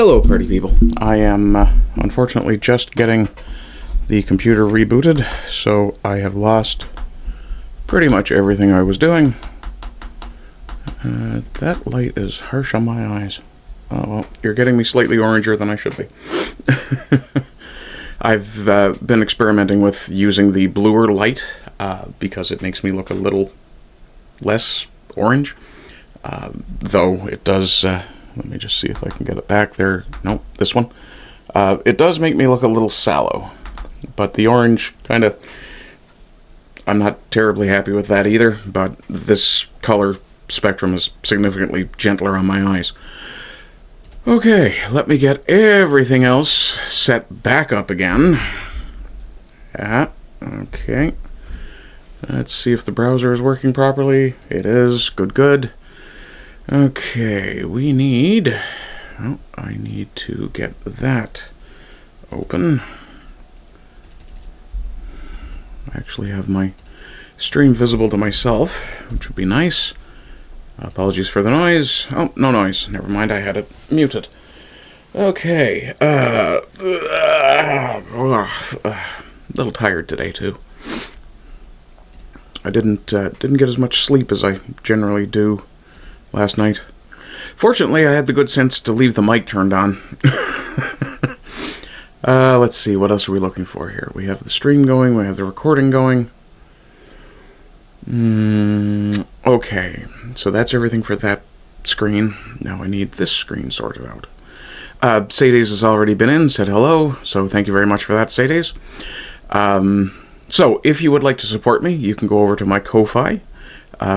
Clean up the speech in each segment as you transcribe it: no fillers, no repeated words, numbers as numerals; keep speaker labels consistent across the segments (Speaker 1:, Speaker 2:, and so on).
Speaker 1: Hello, party people. I am unfortunately just getting the computer rebooted, so I have lost pretty much everything I was doing. That light is harsh on my eyes. Oh, well, you're getting me slightly oranger than I should be. I've been experimenting with using the bluer light because it makes me look a little less orange. Though it does, let me just see if I can get it back there. Nope, this one. It does make me look a little sallow, but the orange kind of, I'm not terribly happy with that either, but this color spectrum is significantly gentler on my eyes. Okay, let me get everything else set back up again. Okay. Let's see if the browser is working properly. It is. Good, good. Okay, we need... Oh, I need to get that open. I actually have my stream visible to myself, which would be nice. Apologies for the noise. Oh, no noise. Never mind, I had it muted. Okay. A little tired today, too. I didn't get as much sleep as I generally do last night. Fortunately, I had the good sense to leave the mic turned on. Let's see, what else are we looking for here? We have the stream going, we have the recording going. Okay, so that's everything for that screen. Now I need this screen sorted out. Sades has already been in, said hello, so thank you very much for that, Sades. So, if you would like to support me, you can go over to my Ko-Fi,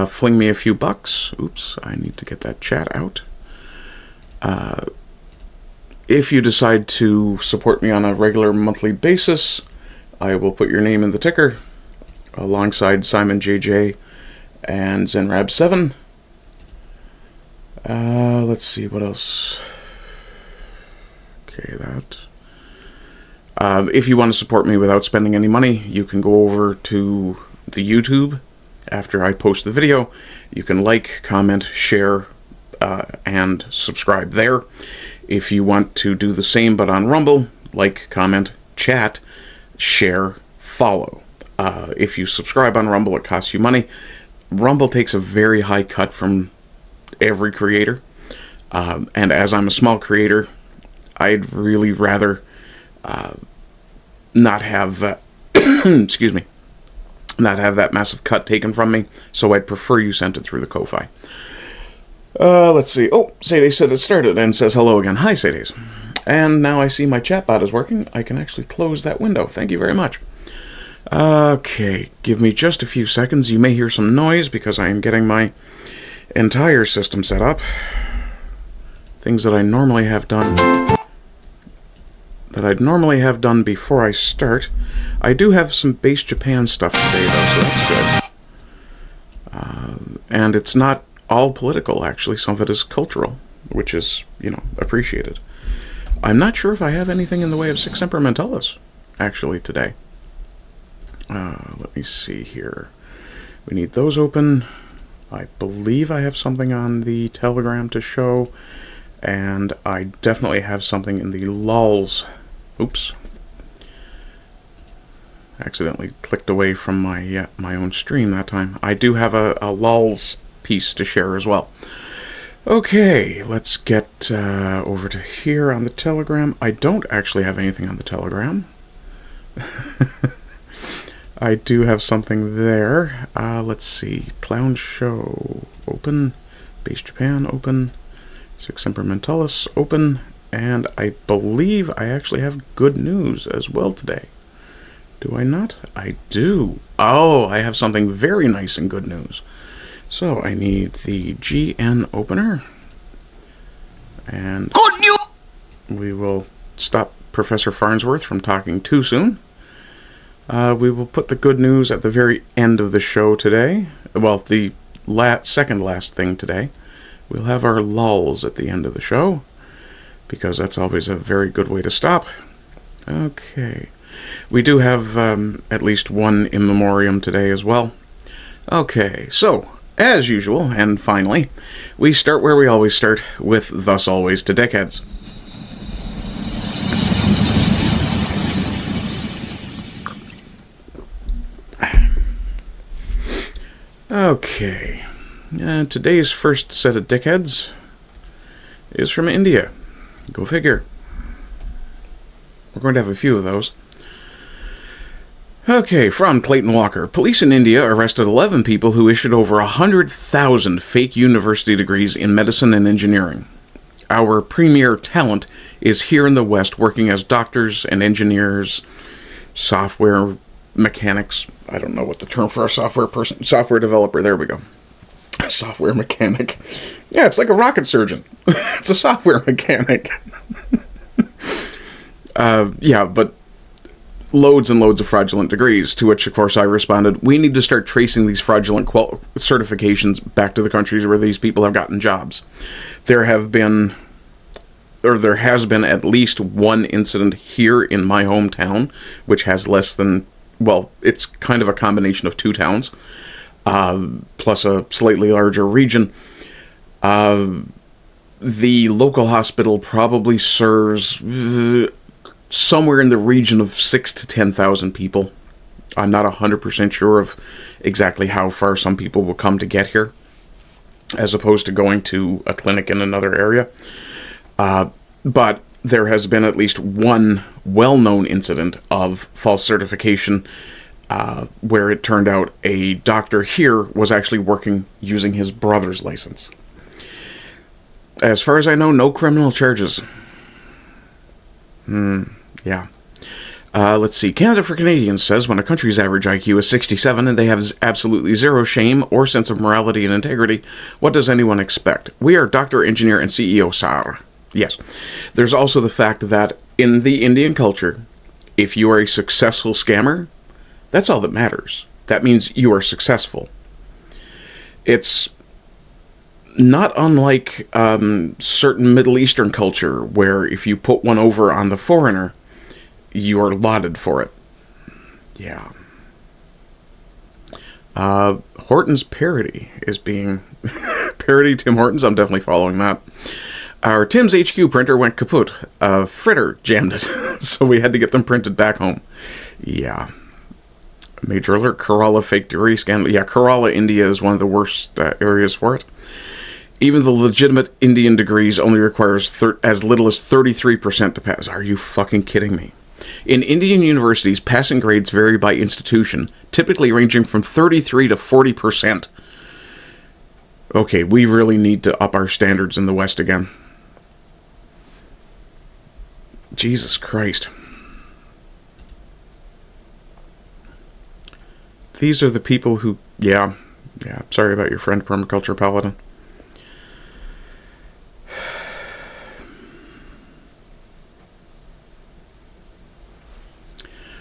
Speaker 1: fling me a few bucks. Oops, I need to get that chat out. If you decide to support me on a regular monthly basis, I will put your name in the ticker, alongside Simon JJ and Zenrab7. Let's see, what else? Okay, that. If you want to support me without spending any money, you can go over to the YouTube after I post the video. You can like, comment, share, and subscribe there. If you want to do the same but on Rumble, like, comment, chat, share, follow. If you subscribe on Rumble, it costs you money. Rumble takes a very high cut from every creator. And as I'm a small creator, I'd really rather not have, excuse me, not have that massive cut taken from me, so I'd prefer you sent it through the Ko-Fi. Let's see. Oh, Sades said it started and says hello again. Hi, Sades. And now I see my chatbot is working. I can actually close that window. Thank you very much. Okay, give me just a few seconds. You may hear some noise because I am getting my entire system set up. Things that I normally have done... that I'd normally have done before I start. I do have some base Japan stuff today, though, so that's good. And it's not all political, actually. Some of it is cultural, which is, you know, appreciated. I'm not sure if I have anything in the way of Sic Semper Mentallis, actually, today. Let me see here. We need those open. I believe I have something on the Telegram to show, and I definitely have something in the lulls. Oops. Accidentally clicked away from my my own stream that time. I do have a lulls piece to share as well. Okay, let's get over to here on the Telegram. I don't actually have anything on the Telegram. I do have something there. Let's see. Clown Show open. Base Japan open. Sic Semper Mentallis open. And I believe I actually have good news as well today. Do I not? I do. Oh, I have something very nice and good news. So I need the GN opener. And good news! We will stop Professor Farnsworth from talking too soon. We will put the good news at the very end of the show today. Well, the second last thing today. We'll have our lulls at the end of the show, because that's always a very good way to stop. Okay. We do have at least one in memoriam today as well. Okay, so, as usual, and finally, we start where we always start, with Thus Always to Dickheads. Okay. Today's first set of dickheads is from India. Go figure. We're going to have a few of those. Okay, from Clayton Walker. Police in India arrested 11 people who issued over 100,000 fake university degrees in medicine and engineering. Our premier talent is here in the West working as doctors and engineers, software mechanics. I don't know what the term for a software developer, there we go. A software mechanic. Yeah, it's like a rocket surgeon. It's a software mechanic. Yeah, but loads and loads of fraudulent degrees, to which, of course, I responded, we need to start tracing these fraudulent certifications back to the countries where these people have gotten jobs. There has been at least one incident here in my hometown, which has less than, well, it's kind of a combination of two towns, plus a slightly larger region. The local hospital probably serves somewhere in the region of 6,000 to 10,000 people. I'm not 100% sure of exactly how far some people will come to get here, as opposed to going to a clinic in another area. But there has been at least one well-known incident of false certification where it turned out a doctor here was actually working using his brother's license. As far as I know, no criminal charges. Yeah. Let's see. Canada for Canadians says when a country's average IQ is 67 and they have absolutely zero shame or sense of morality and integrity, what does anyone expect? We are Dr. Engineer and CEO Sar. Yes. There's also the fact that in the Indian culture, if you are a successful scammer, that's all that matters. That means you are successful. It's not unlike certain Middle Eastern culture where if you put one over on the foreigner, you are lauded for it. Yeah. Hortons parody is being... parody Tim Hortons? I'm definitely following that. Our Tim's HQ printer went kaput. Fritter jammed it, so we had to get them printed back home. Yeah. Major alert, Kerala fake degree scandal. Yeah, Kerala, India is one of the worst areas for it. Even the legitimate Indian degrees only requires as little as 33% to pass. Are you fucking kidding me? In Indian universities, passing grades vary by institution, typically ranging from 33 to 40%. Okay, we really need to up our standards in the West again. Jesus Christ. These are the people who... Yeah, sorry about your friend, Permaculture Paladin.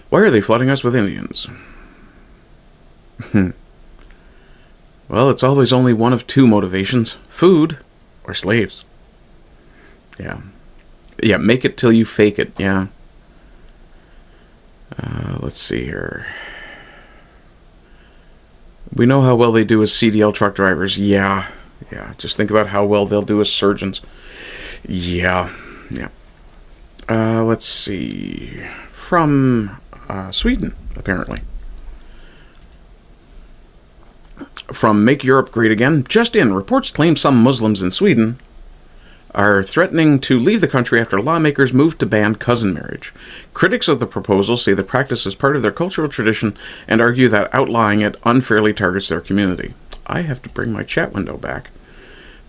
Speaker 1: Why are they flooding us with Indians? Well, it's always only one of two motivations. Food or slaves. Yeah. Yeah, make it till you fake it, yeah. Let's see here. We know how well they do as CDL truck drivers. Yeah. Just think about how well they'll do as surgeons. Yeah. Let's see. From Sweden, apparently. From Make Europe Great Again. Just in, reports claim some Muslims in Sweden are threatening to leave the country after lawmakers moved to ban cousin marriage. Critics of the proposal say the practice is part of their cultural tradition and argue that outlawing it unfairly targets their community. I have to bring my chat window back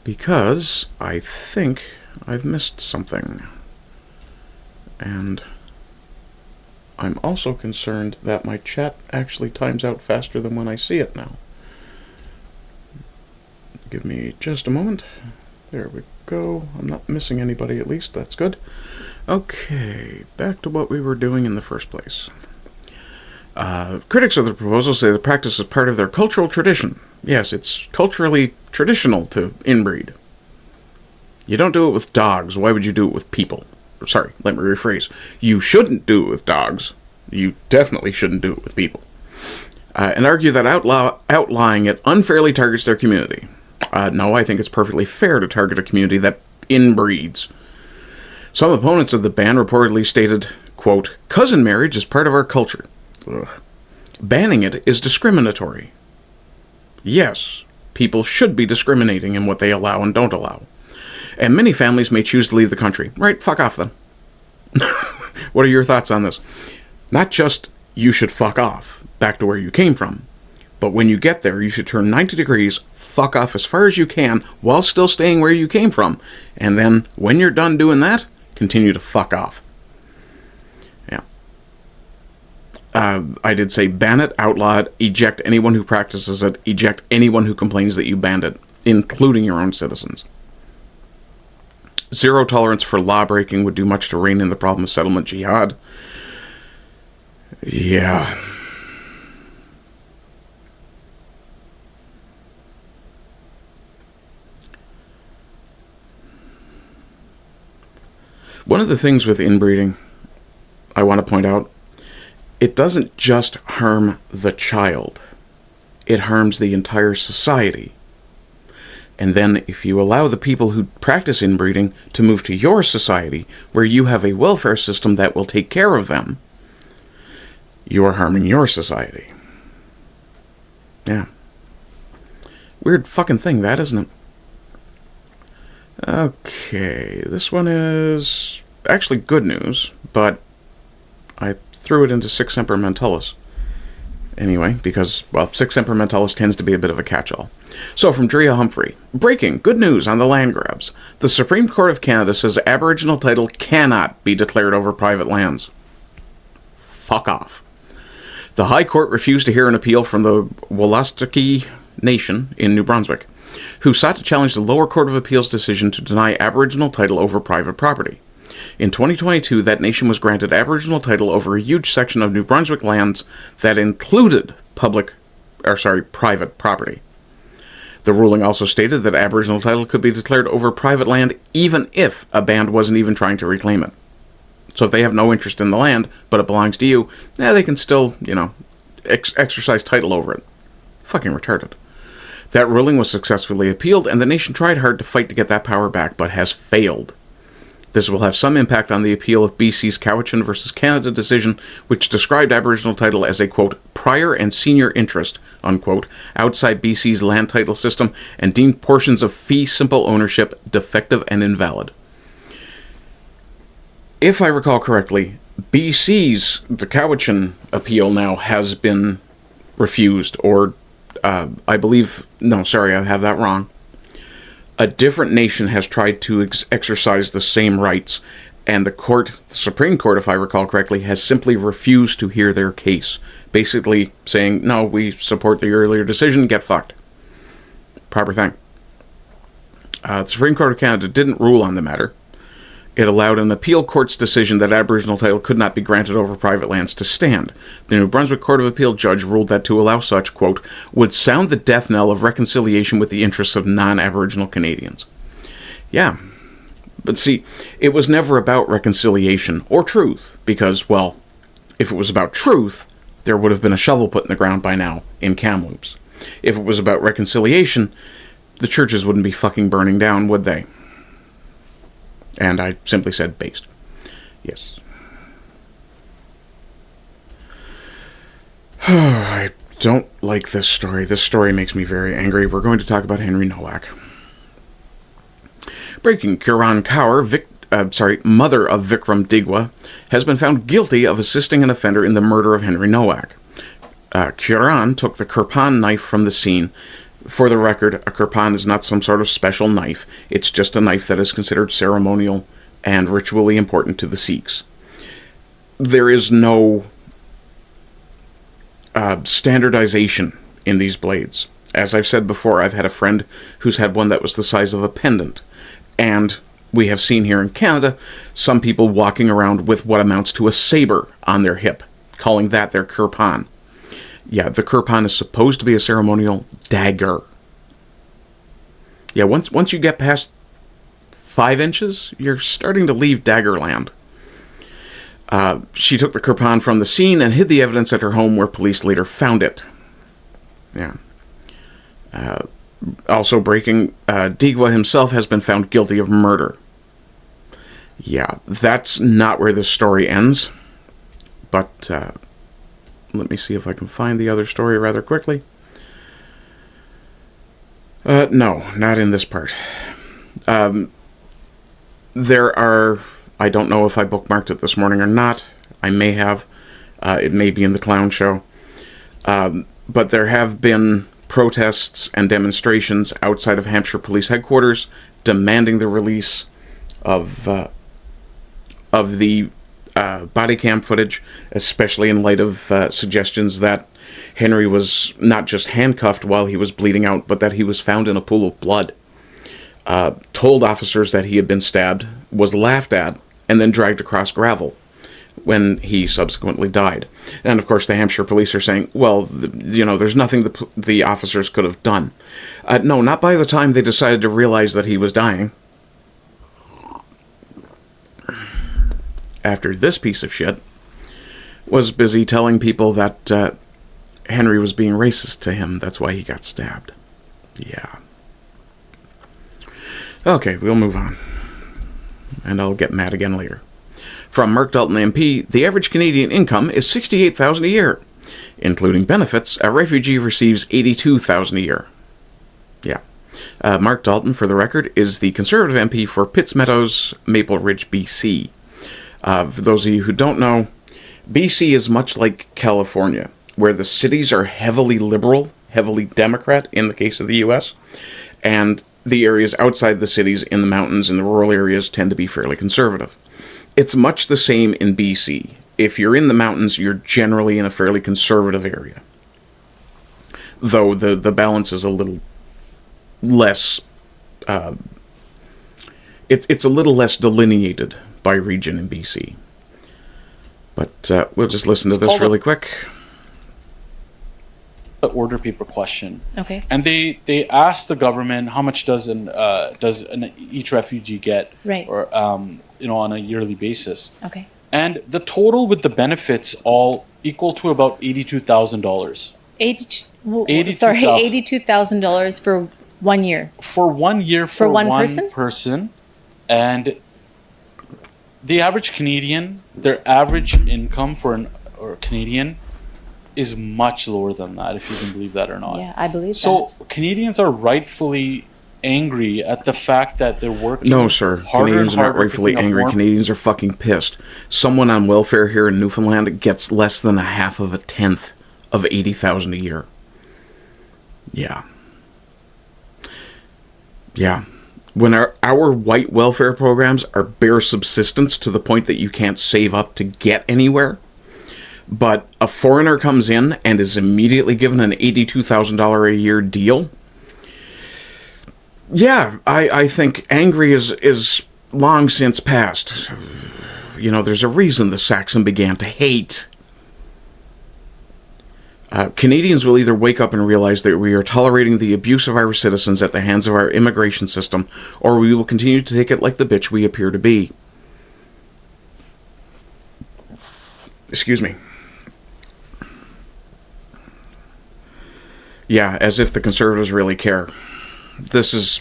Speaker 1: because I think I've missed something. And I'm also concerned that my chat actually times out faster than when I see it now. Give me just a moment. There we go. I'm not missing anybody, at least. That's good. Okay, back to what we were doing in the first place. Critics of the proposal say the practice is part of their cultural tradition. Yes, it's culturally traditional to inbreed. You don't do it with dogs. Why would you do it with people? Sorry, let me rephrase. You shouldn't do it with dogs. You definitely shouldn't do it with people. And argue that outlawing it unfairly targets their community. No, I think it's perfectly fair to target a community that inbreeds. Some opponents of the ban reportedly stated, quote, cousin marriage is part of our culture. Ugh. Banning it is discriminatory. Yes, people should be discriminating in what they allow and don't allow. And many families may choose to leave the country. Right, fuck off then. What are your thoughts on this? Not just you should fuck off back to where you came from, but when you get there, you should turn 90 degrees, fuck off as far as you can while still staying where you came from. And then when you're done doing that, continue to fuck off. Yeah. I did say ban it, outlaw it, eject anyone who practices it, eject anyone who complains that you banned it, including your own citizens. Zero tolerance for law breaking would do much to rein in the problem of settlement jihad. Yeah. One of the things with inbreeding, I want to point out, it doesn't just harm the child. It harms the entire society. And then if you allow the people who practice inbreeding to move to your society, where you have a welfare system that will take care of them, you are harming your society. Yeah. Weird fucking thing, that, isn't it? Okay, this one is actually good news, but I threw it into Sic Semper Mentallis. Anyway, because, well, Sic Semper Mentallis tends to be a bit of a catch-all. So, from Drea Humphrey. Breaking. Good news on the land grabs. The Supreme Court of Canada says Aboriginal title cannot be declared over private lands. Fuck off. The High Court refused to hear an appeal from the Wolastoqey Nation in New Brunswick, who sought to challenge the lower court of appeals decision to deny Aboriginal title over private property. In 2022, that nation was granted Aboriginal title over a huge section of New Brunswick lands that included private property. The ruling also stated that Aboriginal title could be declared over private land even if a band wasn't even trying to reclaim it. So if they have no interest in the land, but it belongs to you, they can still, exercise title over it. Fucking retarded. That ruling was successfully appealed, and the nation tried hard to fight to get that power back, but has failed. This will have some impact on the appeal of BC's Cowichan versus Canada decision, which described Aboriginal title as a, quote, prior and senior interest, unquote, outside BC's land title system, and deemed portions of fee simple ownership defective and invalid. If I recall correctly, the Cowichan appeal now has been refused, or I have that wrong. A different nation has tried to exercise the same rights, and the Supreme Court, if I recall correctly, has simply refused to hear their case, basically saying, no, we support the earlier decision, get fucked. Proper thing. The Supreme Court of Canada didn't rule on the matter. It allowed an appeal court's decision that Aboriginal title could not be granted over private lands to stand. The New Brunswick Court of Appeal judge ruled that to allow such, quote, would sound the death knell of reconciliation with the interests of non-Aboriginal Canadians. Yeah. But see, it was never about reconciliation or truth, because, well, if it was about truth, there would have been a shovel put in the ground by now in Kamloops. If it was about reconciliation, the churches wouldn't be fucking burning down, would they? And I simply said based. Yes. I don't like this story. This story makes me very angry. We're going to talk about Henry Nowak. Breaking. Kiran Kaur, mother of Vikram Digwa, has been found guilty of assisting an offender in the murder of Henry Nowak. Kiran took the kirpan knife from the scene. For the record, a kirpan is not some sort of special knife. It's just a knife that is considered ceremonial and ritually important to the Sikhs. There is no standardization in these blades. As I've said before, I've had a friend who's had one that was the size of a pendant. And we have seen here in Canada some people walking around with what amounts to a saber on their hip, calling that their kirpan. Yeah, the kirpan is supposed to be a ceremonial dagger. Yeah, once you get past 5 inches, you're starting to leave Daggerland. She took the kirpan from the scene and hid the evidence at her home, where police later found it. Yeah. Also breaking, Digwa himself has been found guilty of murder. Yeah, that's not where this story ends. But let me see if I can find the other story rather quickly. No, not in this part. There are... I don't know if I bookmarked it this morning or not. I may have. It may be in the clown show. But there have been protests and demonstrations outside of Hampshire Police Headquarters demanding the release of the body cam footage, especially in light of suggestions that Henry was not just handcuffed while he was bleeding out, but that he was found in a pool of blood. Told officers that he had been stabbed, was laughed at, and then dragged across gravel when he subsequently died. And of course the Hampshire police are saying, well, there's nothing the officers could have done. No, not by the time they decided to realize that he was dying. After this piece of shit was busy telling people that Henry was being racist to him. That's why he got stabbed. Yeah. Okay, we'll move on. And I'll get mad again later. From Mark Dalton MP, the average Canadian income is $68,000 a year. Including benefits, a refugee receives $82,000 a year. Yeah. Mark Dalton, for the record, is the Conservative MP for Pitts Meadows, Maple Ridge, BC. For those of you who don't know, BC is much like California, where the cities are heavily liberal, heavily Democrat in the case of the U.S., and the areas outside the cities, in the mountains, in the rural areas, tend to be fairly conservative. It's much the same in BC. If you're in the mountains, you're generally in a fairly conservative area. Though the balance is a little less... It's a little less delineated by region in BC. But we'll just listen to this really quick.
Speaker 2: The order paper question.
Speaker 3: Okay.
Speaker 2: And they asked the government how much does each refugee get,
Speaker 3: right,
Speaker 2: or on a yearly basis.
Speaker 3: Okay.
Speaker 2: And the total with the benefits all equal to about $82,000.
Speaker 3: $82,000 for 1 year.
Speaker 2: For 1 year for one person. And the average Canadian, their average income for a Canadian is much lower than that, if you can believe that or not.
Speaker 3: Yeah, I believe
Speaker 2: so
Speaker 3: that.
Speaker 2: So Canadians are rightfully angry at the fact that they're working.
Speaker 1: No, sir. Canadians are not rightfully angry. Canadians are fucking pissed. Someone on welfare here in Newfoundland gets less than a half of a tenth of $80,000 a year. Yeah. Yeah. When our white welfare programs are bare subsistence to the point that you can't save up to get anywhere, but a foreigner comes in and is immediately given an $82,000 a year deal, yeah, I think angry is long since past. There's a reason the Saxon began to hate. Canadians will either wake up and realize that we are tolerating the abuse of our citizens at the hands of our immigration system, or we will continue to take it like the bitch we appear to be. Excuse me. Yeah, as if the Conservatives really care. This is,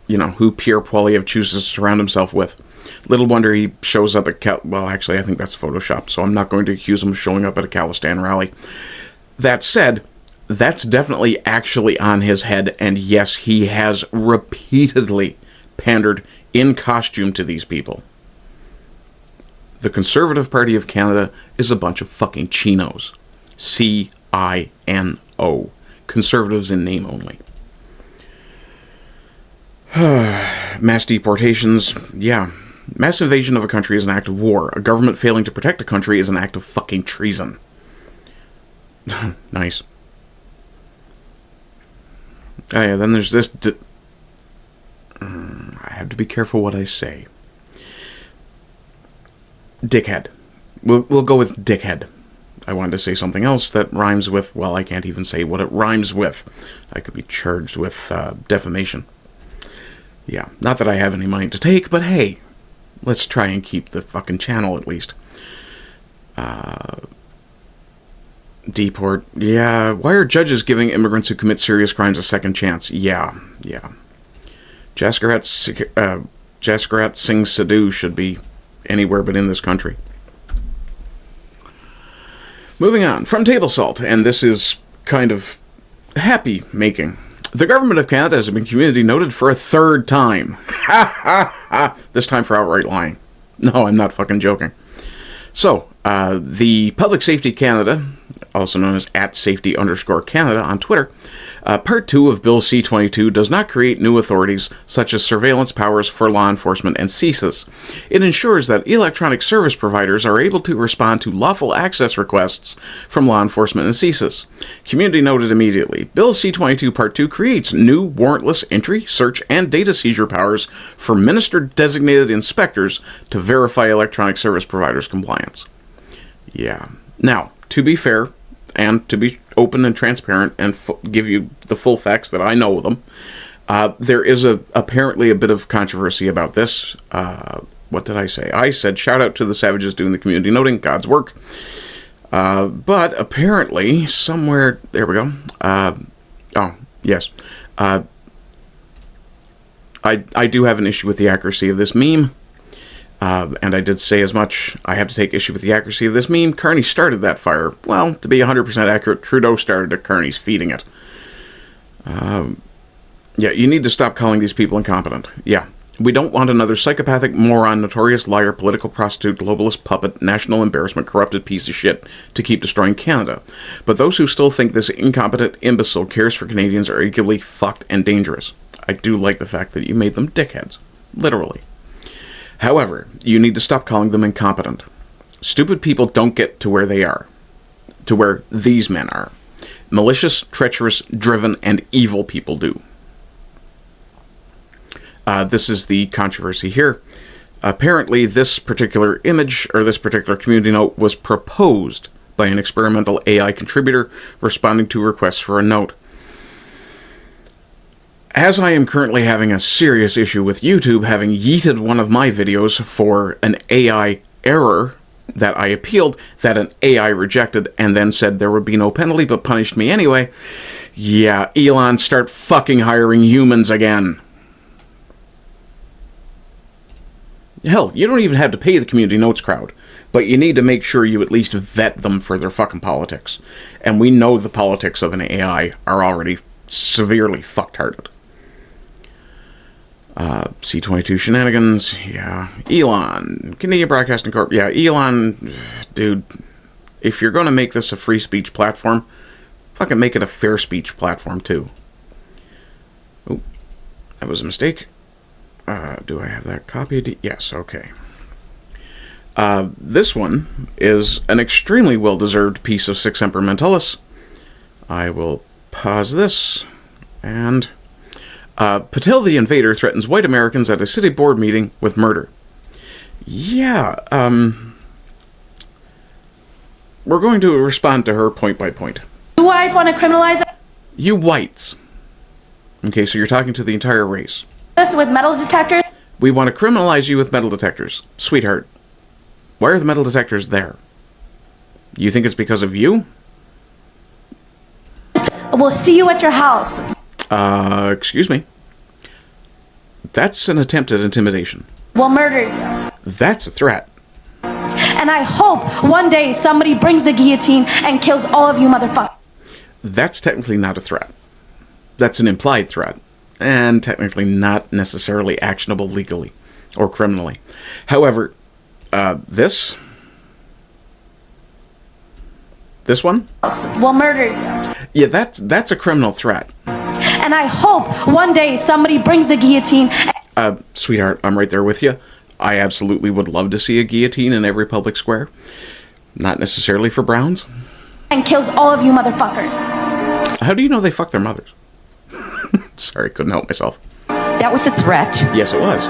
Speaker 1: who Pierre Poilievre chooses to surround himself with. Little wonder he shows up at well, actually, I think that's photoshopped, so I'm not going to accuse him of showing up at a Khalistan rally. That said, that's definitely actually on his head, and yes, he has repeatedly pandered in costume to these people. The Conservative Party of Canada is a bunch of fucking chinos. C-I-N-O. Conservatives in name only. Mass deportations, yeah. Mass invasion of a country is an act of war. A government failing to protect a country is an act of fucking treason. Nice. Oh yeah, then there's this... I have to be careful what I say. Dickhead. We'll go with dickhead. I wanted to say something else that rhymes with... Well, I can't even say what it rhymes with. I could be charged with defamation. Yeah, not that I have any money to take, but hey, let's try and keep the fucking channel at least. Deport. Yeah, why are judges giving immigrants who commit serious crimes a second chance? Yeah. Jaskarat Singh Sidhu should be anywhere but in this country. Moving on, from Table Salt, and this is kind of happy making. The government of Canada has been community noted for a third time. Ha ha ha! This time for outright lying. No, I'm not fucking joking. So, the Public Safety Canada, also known as @safety_Canada on Twitter, Part 2 of Bill C-22 does not create new authorities such as surveillance powers for law enforcement and CSIS. It ensures that electronic service providers are able to respond to lawful access requests from law enforcement and CSIS. Community noted immediately, Bill C-22 Part 2 creates new warrantless entry, search, and data seizure powers for minister-designated inspectors to verify electronic service providers' compliance. Yeah. Now, to be fair, and to be open and transparent and give you the full facts that I know of them, there is apparently a bit of controversy about this. What did I say? I said, shout out to the savages doing the community noting, God's work. But apparently, somewhere, there we go. Oh, yes. I do have an issue with the accuracy of this meme. And I did say as much. I have to take issue with the accuracy of this meme. Carney started that fire. Well, to be 100% accurate, Trudeau started it. Carney's feeding it. Yeah, you need to stop calling these people incompetent. Yeah. We don't want another psychopathic, moron, notorious liar, political prostitute, globalist puppet, national embarrassment, corrupted piece of shit to keep destroying Canada. But those who still think this incompetent imbecile cares for Canadians are equally fucked and dangerous. I do like the fact that you made them dickheads. Literally. However, you need to stop calling them incompetent. Stupid people don't get to where they are. To where these men are. Malicious, treacherous, driven, and evil people do. This is the controversy here. Apparently, this particular image, or this particular community note, was proposed by an experimental AI contributor responding to requests for a note. As I am currently having a serious issue with YouTube having yeeted one of my videos for an AI error that I appealed, that an AI rejected, and then said there would be no penalty but punished me anyway, yeah, Elon, start fucking hiring humans again. Hell, you don't even have to pay the community notes crowd, but you need to make sure you at least vet them for their fucking politics. And we know the politics of an AI are already severely fucked-hearted. C-22 shenanigans, yeah. Elon, Canadian Broadcasting Corp, yeah, Elon, dude, if you're gonna make this a free speech platform, fucking make it a fair speech platform, too. Oh, that was a mistake. Do I have that copied? Yes, okay. This one is an extremely well-deserved piece of Sic Semper Mentallis. I will pause this, and... Patel the Invader threatens white Americans at a city board meeting with murder. Yeah, we're going to respond to her point by point.
Speaker 4: You guys want to criminalize
Speaker 1: You whites. Okay, so you're talking to the entire race.
Speaker 4: us with metal detectors?
Speaker 1: We want to criminalize you with metal detectors. Sweetheart, why are the metal detectors there? You think it's because of you?
Speaker 4: We'll see you at your house.
Speaker 1: Excuse me. That's an attempt at intimidation.
Speaker 4: We'll murder you.
Speaker 1: That's a threat.
Speaker 4: And I hope one day somebody brings the guillotine and kills all of you motherfuckers.
Speaker 1: That's technically not a threat. That's an implied threat. And technically not necessarily actionable legally or criminally. However, this one?
Speaker 4: We'll murder you.
Speaker 1: Yeah, that's a criminal threat.
Speaker 4: And I hope one day somebody brings the guillotine.
Speaker 1: Sweetheart, I'm right there with you. I absolutely would love to see a guillotine in every public square. Not necessarily for Browns.
Speaker 4: And kills all of you motherfuckers.
Speaker 1: How do you know they fuck their mothers? Sorry, couldn't help myself.
Speaker 5: That was a threat.
Speaker 1: Yes, it was.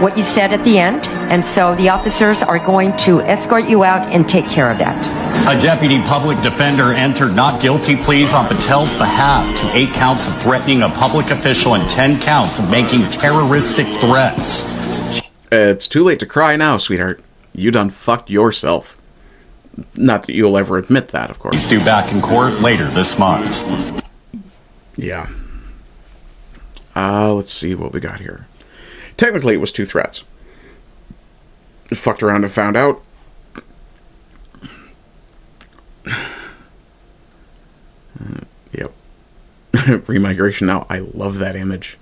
Speaker 5: What you said at the end, and so the officers are going to escort you out and take care of that.
Speaker 6: A deputy public defender entered not guilty pleas on Patel's behalf to 8 counts of threatening a public official and 10 counts of making terroristic threats.
Speaker 1: It's too late to cry now, sweetheart. You done fucked yourself. Not that you'll ever admit that, of course.
Speaker 6: He's due back in court later this month.
Speaker 1: Yeah. Let's see what we got here. Technically, it was 2 threats. Fucked around and found out. Yep. Remigration Now. I love that image.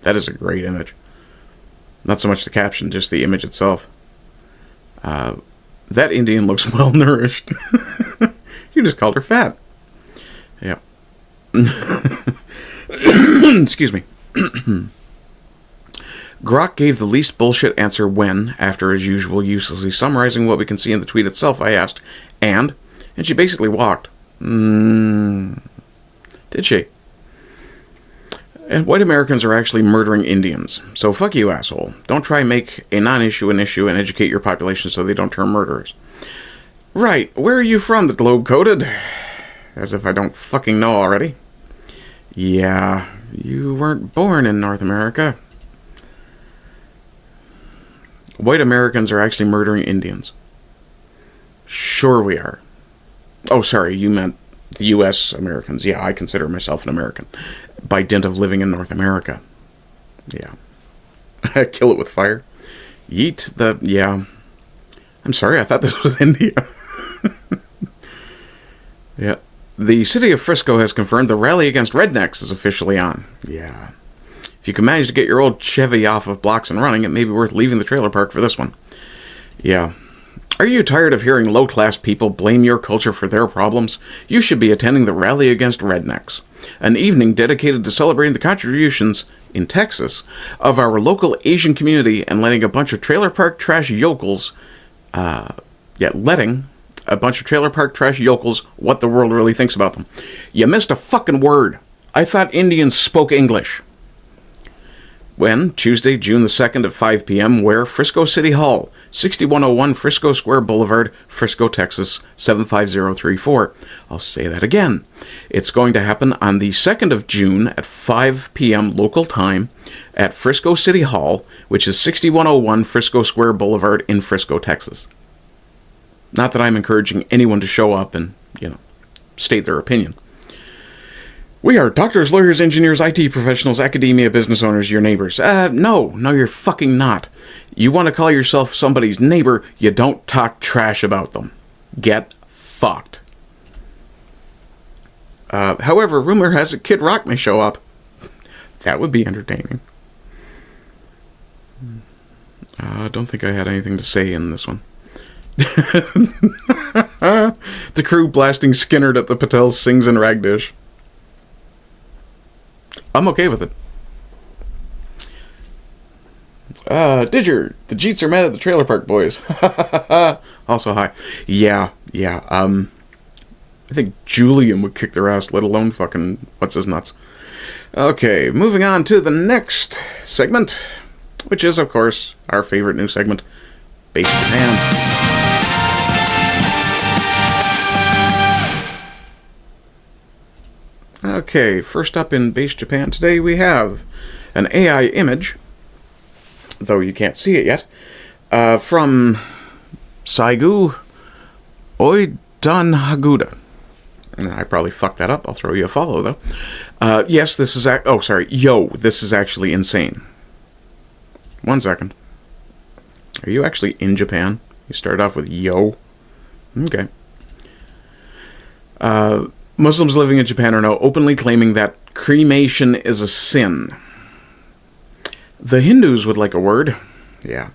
Speaker 1: That is a great image. Not so much the caption, just the image itself. That Indian looks well nourished. You just called her fat. Yeah. Excuse me. Grok gave the least bullshit answer when, after as usual uselessly summarizing what we can see in the tweet itself, I asked, and she basically walked. Did she? And white Americans are actually murdering Indians. So fuck you, asshole. Don't try make a non-issue an issue and educate your population so they don't turn murderers. Right, where are you from, the globe-coded? As if I don't fucking know already. Yeah, you weren't born in North America. White Americans are actually murdering Indians. Sure we are. Oh, sorry, you meant the U.S. Americans. Yeah, I consider myself an American. By dint of living in North America. Yeah. Kill it with fire. Yeet the... Yeah. I'm sorry, I thought this was India. Yeah. The city of Frisco has confirmed the rally against rednecks is officially on. Yeah. If you can manage to get your old Chevy off of blocks and running, it may be worth leaving the trailer park for this one. Yeah. Are you tired of hearing low-class people blame your culture for their problems? You should be attending the Rally Against Rednecks, an evening dedicated to celebrating the contributions, in Texas, of our local Asian community and letting a bunch of trailer park trash yokels, what the world really thinks about them. You missed a fucking word. I thought Indians spoke English. When, Tuesday, June the 2nd at 5 p.m., where Frisco City Hall, 6101 Frisco Square Boulevard, Frisco, Texas, 75034. I'll say that again. It's going to happen on the 2nd of June at 5 p.m. local time at Frisco City Hall, which is 6101 Frisco Square Boulevard in Frisco, Texas. Not that I'm encouraging anyone to show up and, state their opinion. We are doctors, lawyers, engineers, IT professionals, academia, business owners, your neighbors. No, you're fucking not. You want to call yourself somebody's neighbor, you don't talk trash about them. Get fucked. However, rumor has it Kid Rock may show up. That would be entertaining. I don't think I had anything to say in this one. The crew blasting Skinnerd at the Patels sings in Ragdish. I'm okay with it. Didger, the Jeets are mad at the trailer park boys. Also, hi. Yeah. I think Julian would kick their ass, let alone fucking what's-his-nuts. Okay, moving on to the next segment, which is, of course, our favorite new segment, Base Japan. Okay, first up in Base Japan today we have an AI image, though you can't see it yet, from Saigu Oidanhaguda. I probably fucked that up. I'll throw you a follow, though. Yes, this is... this is actually insane. 1 second. Are you actually in Japan? You start off with yo. Okay. Muslims living in Japan are now openly claiming that cremation is a sin. The Hindus would like a word. Yeah.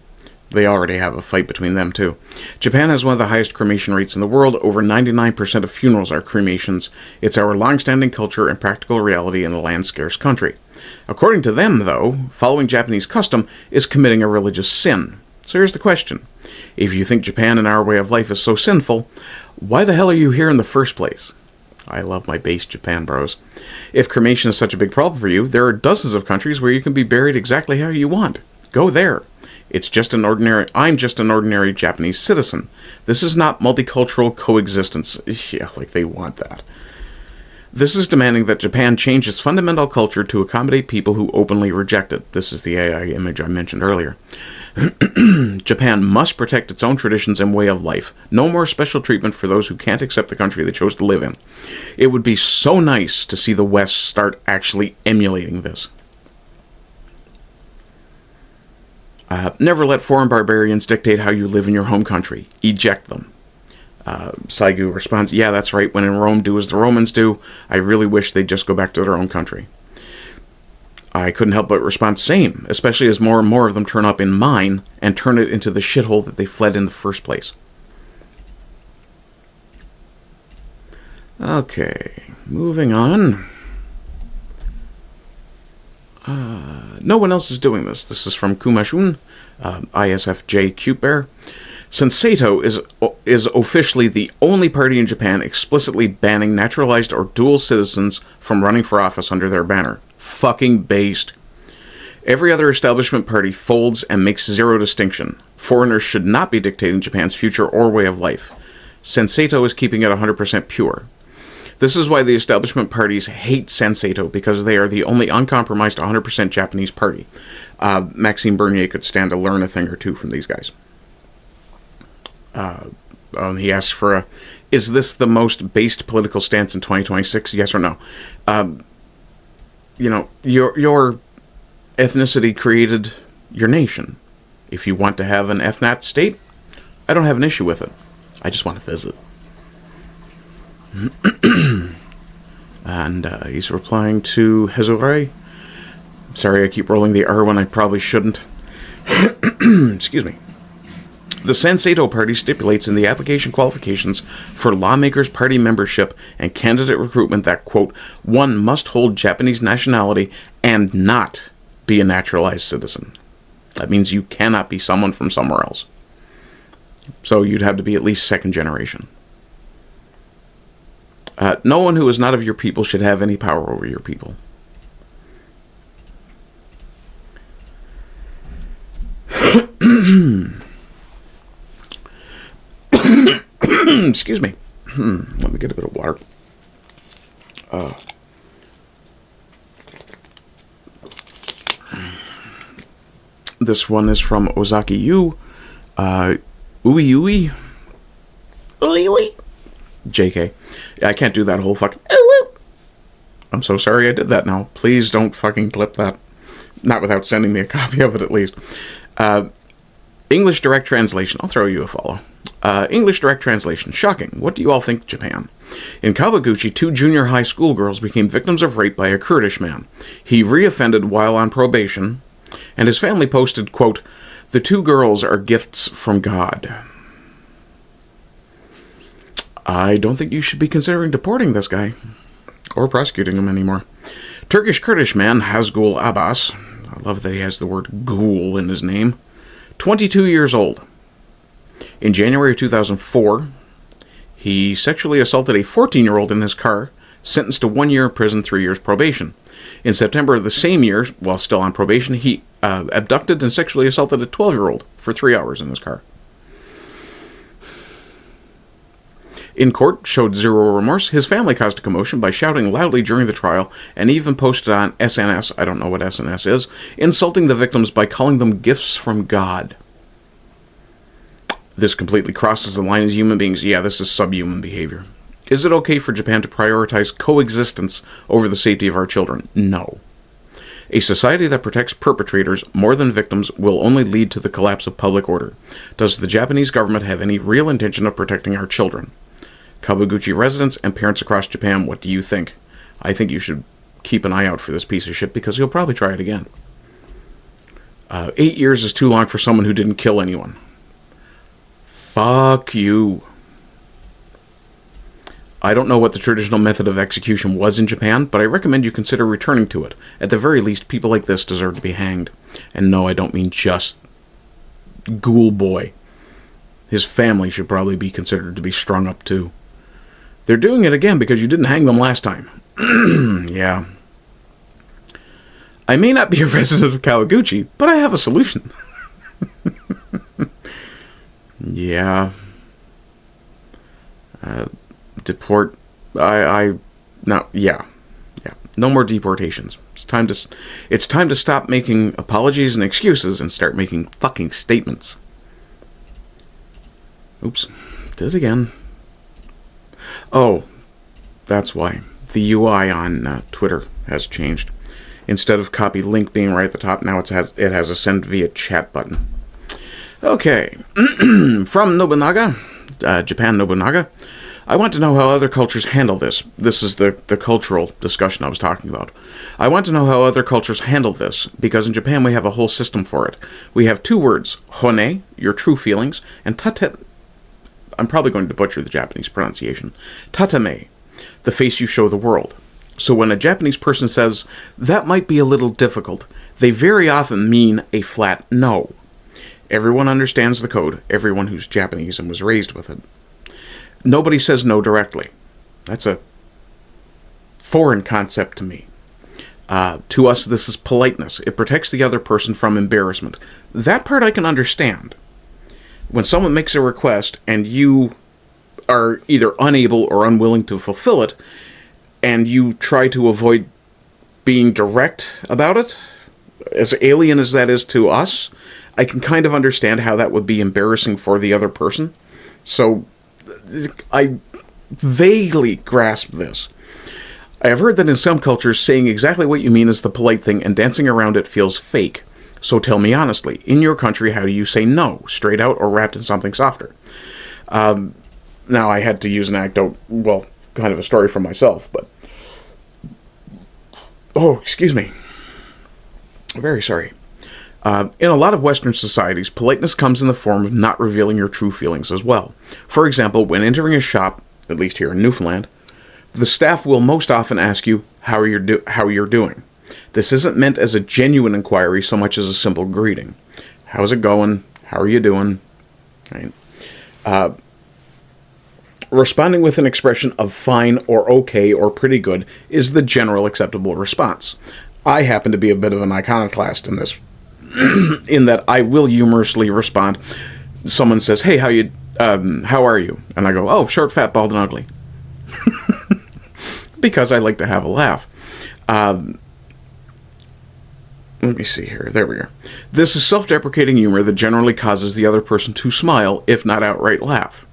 Speaker 1: They already have a fight between them, too. Japan has one of the highest cremation rates in the world. Over 99% of funerals are cremations. It's our long-standing culture and practical reality in a land-scarce country. According to them, though, following Japanese custom is committing a religious sin. So here's the question. If you think Japan and our way of life is so sinful, why the hell are you here in the first place? I love my Base Japan bros. If cremation is such a big problem for you, there are dozens of countries where you can be buried exactly how you want. Go there. I'm just an ordinary Japanese citizen. This is not multicultural coexistence. Yeah, like they want that. This is demanding that Japan change its fundamental culture to accommodate people who openly reject it. This is the AI image I mentioned earlier. Japan must protect its own traditions and way of life. No more special treatment for those who can't accept the country they chose to live in. It would be so nice to see the West start actually emulating this. Never let foreign barbarians dictate how you live in your home country. Eject them. Saigu responds, yeah, that's right. When in Rome, do as the Romans do. I really wish they'd just go back to their own country. I couldn't help but respond, same, especially as more and more of them turn up in mine and turn it into the shithole that they fled in the first place. Okay, moving on. No one else is doing this. This is from Kumashun, ISFJ Cute Bear. Sensato is officially the only party in Japan explicitly banning naturalized or dual citizens from running for office under their banner. Fucking based. Every other establishment party folds and makes zero distinction. Foreigners should not be dictating Japan's future or way of life. Sensato is keeping it 100% pure. This is why the establishment parties hate Sensato, because they are the only uncompromised 100% Japanese party. Maxime Bernier could stand to learn a thing or two from these guys. He asks for is this the most based political stance in 2026? Yes or no? Your ethnicity created your nation. If you want to have an ethnic state, I don't have an issue with it. I just want to visit. And he's replying to Hezure. Sorry, I keep rolling the R when I probably shouldn't. Excuse me. The Sensato Party stipulates in the application qualifications for lawmakers' party membership and candidate recruitment that, quote, one must hold Japanese nationality and not be a naturalized citizen. That means you cannot be someone from somewhere else. So you'd have to be at least second generation. No one who is not of your people should have any power over your people. Excuse me. Let me get a bit of water. This one is from Ozaki Yu. Ui. JK. I can't do that whole fucking... I'm so sorry I did that now. Please don't fucking clip that. Not without sending me a copy of it at least. English direct translation. I'll throw you a follow. English direct translation. Shocking. What do you all think, Japan? In Kawaguchi, 2 junior high school girls became victims of rape by a Kurdish man. He reoffended while on probation, and his family posted, quote, the 2 girls are gifts from God. I don't think you should be considering deporting this guy. Or prosecuting him anymore. Turkish Kurdish man Hazgul Abbas. I love that he has the word ghoul in his name. 22 years old. In January of 2004, he sexually assaulted a 14-year-old in his car, sentenced to 1 year in prison, 3 years probation. In September of the same year, while still on probation, he abducted and sexually assaulted a 12-year-old for 3 hours in his car. In court, showed zero remorse. His family caused a commotion by shouting loudly during the trial and even posted on SNS, I don't know what SNS is, insulting the victims by calling them gifts from God. This completely crosses the line as human beings. Yeah, this is subhuman behavior. Is it okay for Japan to prioritize coexistence over the safety of our children? No. A society that protects perpetrators more than victims will only lead to the collapse of public order. Does the Japanese government have any real intention of protecting our children? Kawaguchi residents and parents across Japan, what do you think? I think you should keep an eye out for this piece of shit because he'll probably try it again. 8 years is too long for someone who didn't kill anyone. Fuck you. I don't know what the traditional method of execution was in Japan, but I recommend you consider returning to it. At the very least, people like this deserve to be hanged. And no, I don't mean just Ghoul Boy. His family should probably be considered to be strung up too. They're doing it again because you didn't hang them last time. Yeah. I may not be a resident of Kawaguchi, but I have a solution. Yeah. Deport. No, yeah. No more deportations. It's time to stop making apologies and excuses and start making fucking statements. Oops. Did it again. Oh, that's why. The UI on Twitter has changed. Instead of copy link being right at the top, now it has a send via chat button. Okay. From Nobunaga, Japan Nobunaga. I want to know how other cultures handle this. This is the cultural discussion I was talking about. I want to know how other cultures handle this, because in Japan we have a whole system for it. We have 2 words, hone, your true feelings, and tate, I'm probably going to butcher the Japanese pronunciation, tatame, the face you show the world. So when a Japanese person says, that might be a little difficult, they very often mean a flat no. Everyone understands the code, everyone who's Japanese and was raised with it. Nobody says no directly. That's a foreign concept to me. To us, this is politeness. It protects the other person from embarrassment. That part I can understand. When someone makes a request and you are either unable or unwilling to fulfill it, and you try to avoid being direct about it, as alien as that is to us, I can kind of understand how that would be embarrassing for the other person. So I vaguely grasp this. I have heard that in some cultures, saying exactly what you mean is the polite thing, and dancing around it feels fake. So tell me honestly, in your country, how do you say no, straight out or wrapped in something softer? Now, I had to use an anecdote, well, kind of a story from myself, but... Oh, excuse me. Very sorry. In a lot of Western societies, politeness comes in the form of not revealing your true feelings as well. For example, when entering a shop, at least here in Newfoundland, the staff will most often ask you how you're doing. This isn't meant as a genuine inquiry so much as a simple greeting. How's it going? How are you doing? Right. Responding with an expression of fine or okay or pretty good is the general acceptable response. I happen to be a bit of an iconoclast in this, in that I will humorously respond. Someone says, hey, how are you? And I go, oh, short, fat, bald, and ugly. Because I like to have a laugh. Let me see here. There we are. This is self-deprecating humor that generally causes the other person to smile, if not outright laugh.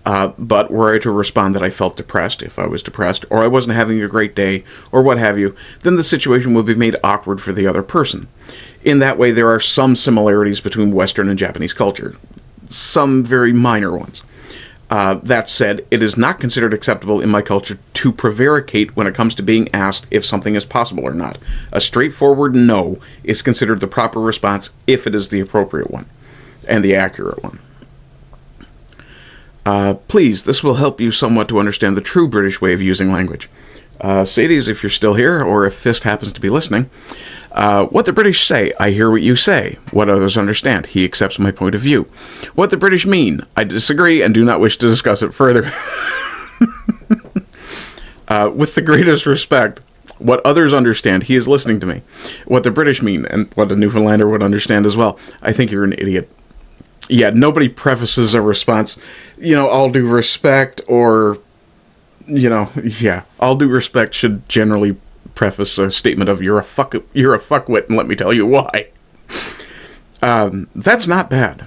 Speaker 1: But were I to respond that I felt depressed, if I was depressed, or I wasn't having a great day, or what have you, then the situation would be made awkward for the other person. In that way, there are some similarities between Western and Japanese culture. Some very minor ones. That said, it is not considered acceptable in my culture to prevaricate when it comes to being asked if something is possible or not. A straightforward no is considered the proper response if it is the appropriate one, and the accurate one. Please, this will help you somewhat to understand the true British way of using language. Sadies, if you're still here, or if Fist happens to be listening, what the British say, I hear what you say. What others understand, he accepts my point of view. What the British mean, I disagree and do not wish to discuss it further. With the greatest respect, what others understand, he is listening to me. What the British mean, and what a Newfoundlander would understand as well, I think you're an idiot. Yeah, nobody prefaces a response, all due respect, or, yeah, all due respect should generally preface a statement of, you're a fuckwit, and let me tell you why. That's not bad.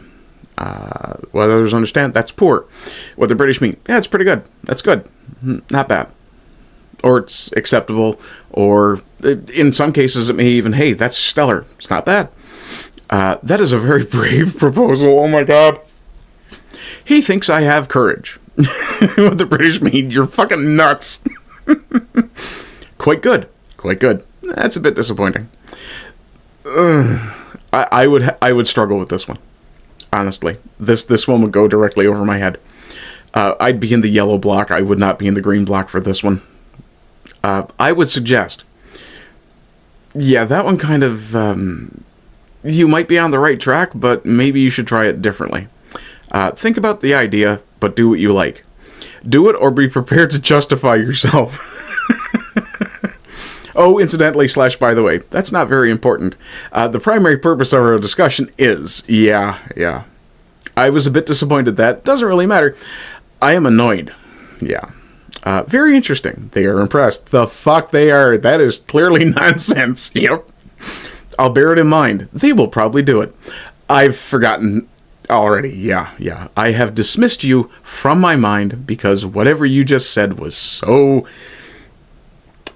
Speaker 1: What others understand, that's poor. What the British mean, yeah, it's pretty good. That's good. Not bad. Or it's acceptable, or in some cases it may even, hey, that's stellar. It's not bad. That is a very brave proposal. Oh my god. He thinks I have courage. What the British mean, you're fucking nuts. Quite good. Quite good. That's a bit disappointing. I would struggle with this one. Honestly. This one would go directly over my head. I'd be in the yellow block. I would not be in the green block for this one. I would suggest, yeah, that one kind of, you might be on the right track, but maybe you should try it differently. Think about the idea, but do what you like. Do it or be prepared to justify yourself. Oh, incidentally, / by the way, that's not very important. The primary purpose of our discussion is, yeah. I was a bit disappointed that. Doesn't really matter. I am annoyed. Yeah. Very interesting. They are impressed. The fuck they are. That is clearly nonsense. Yep. I'll bear it in mind. They will probably do it. I've forgotten already. Yeah. I have dismissed you from my mind because whatever you just said was so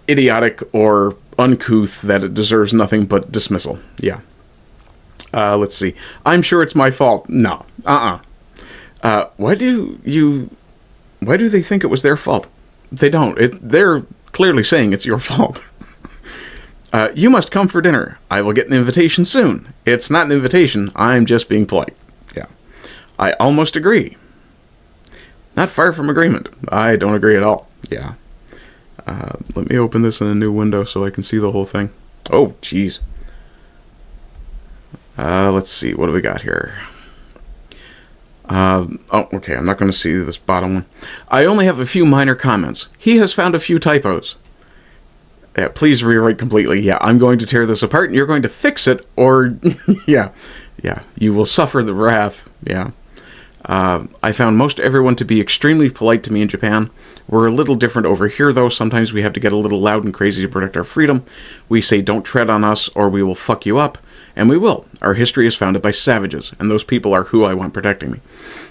Speaker 1: idiotic or uncouth that it deserves nothing but dismissal. Yeah. Let's see. I'm sure it's my fault. No. Why do they think it was their fault? They don't. They're clearly saying it's your fault. You must come for dinner. I will get an invitation soon. It's not an invitation. I'm just being polite. Yeah. I almost agree. Not far from agreement. I don't agree at all. Yeah. Let me open this in a new window so I can see the whole thing. Oh, jeez. Let's see. What do we got here? Okay. I'm not going to see this bottom one. I only have a few minor comments. He has found a few typos. Yeah, please rewrite completely. Yeah, I'm going to tear this apart and you're going to fix it, or yeah, you will suffer the wrath. Yeah. I found most everyone to be extremely polite to me in Japan. We're a little different over here, though. Sometimes we have to get a little loud and crazy to protect our freedom. We say, don't tread on us or we will fuck you up. And we will. Our history is founded by savages, and those people are who I want protecting me.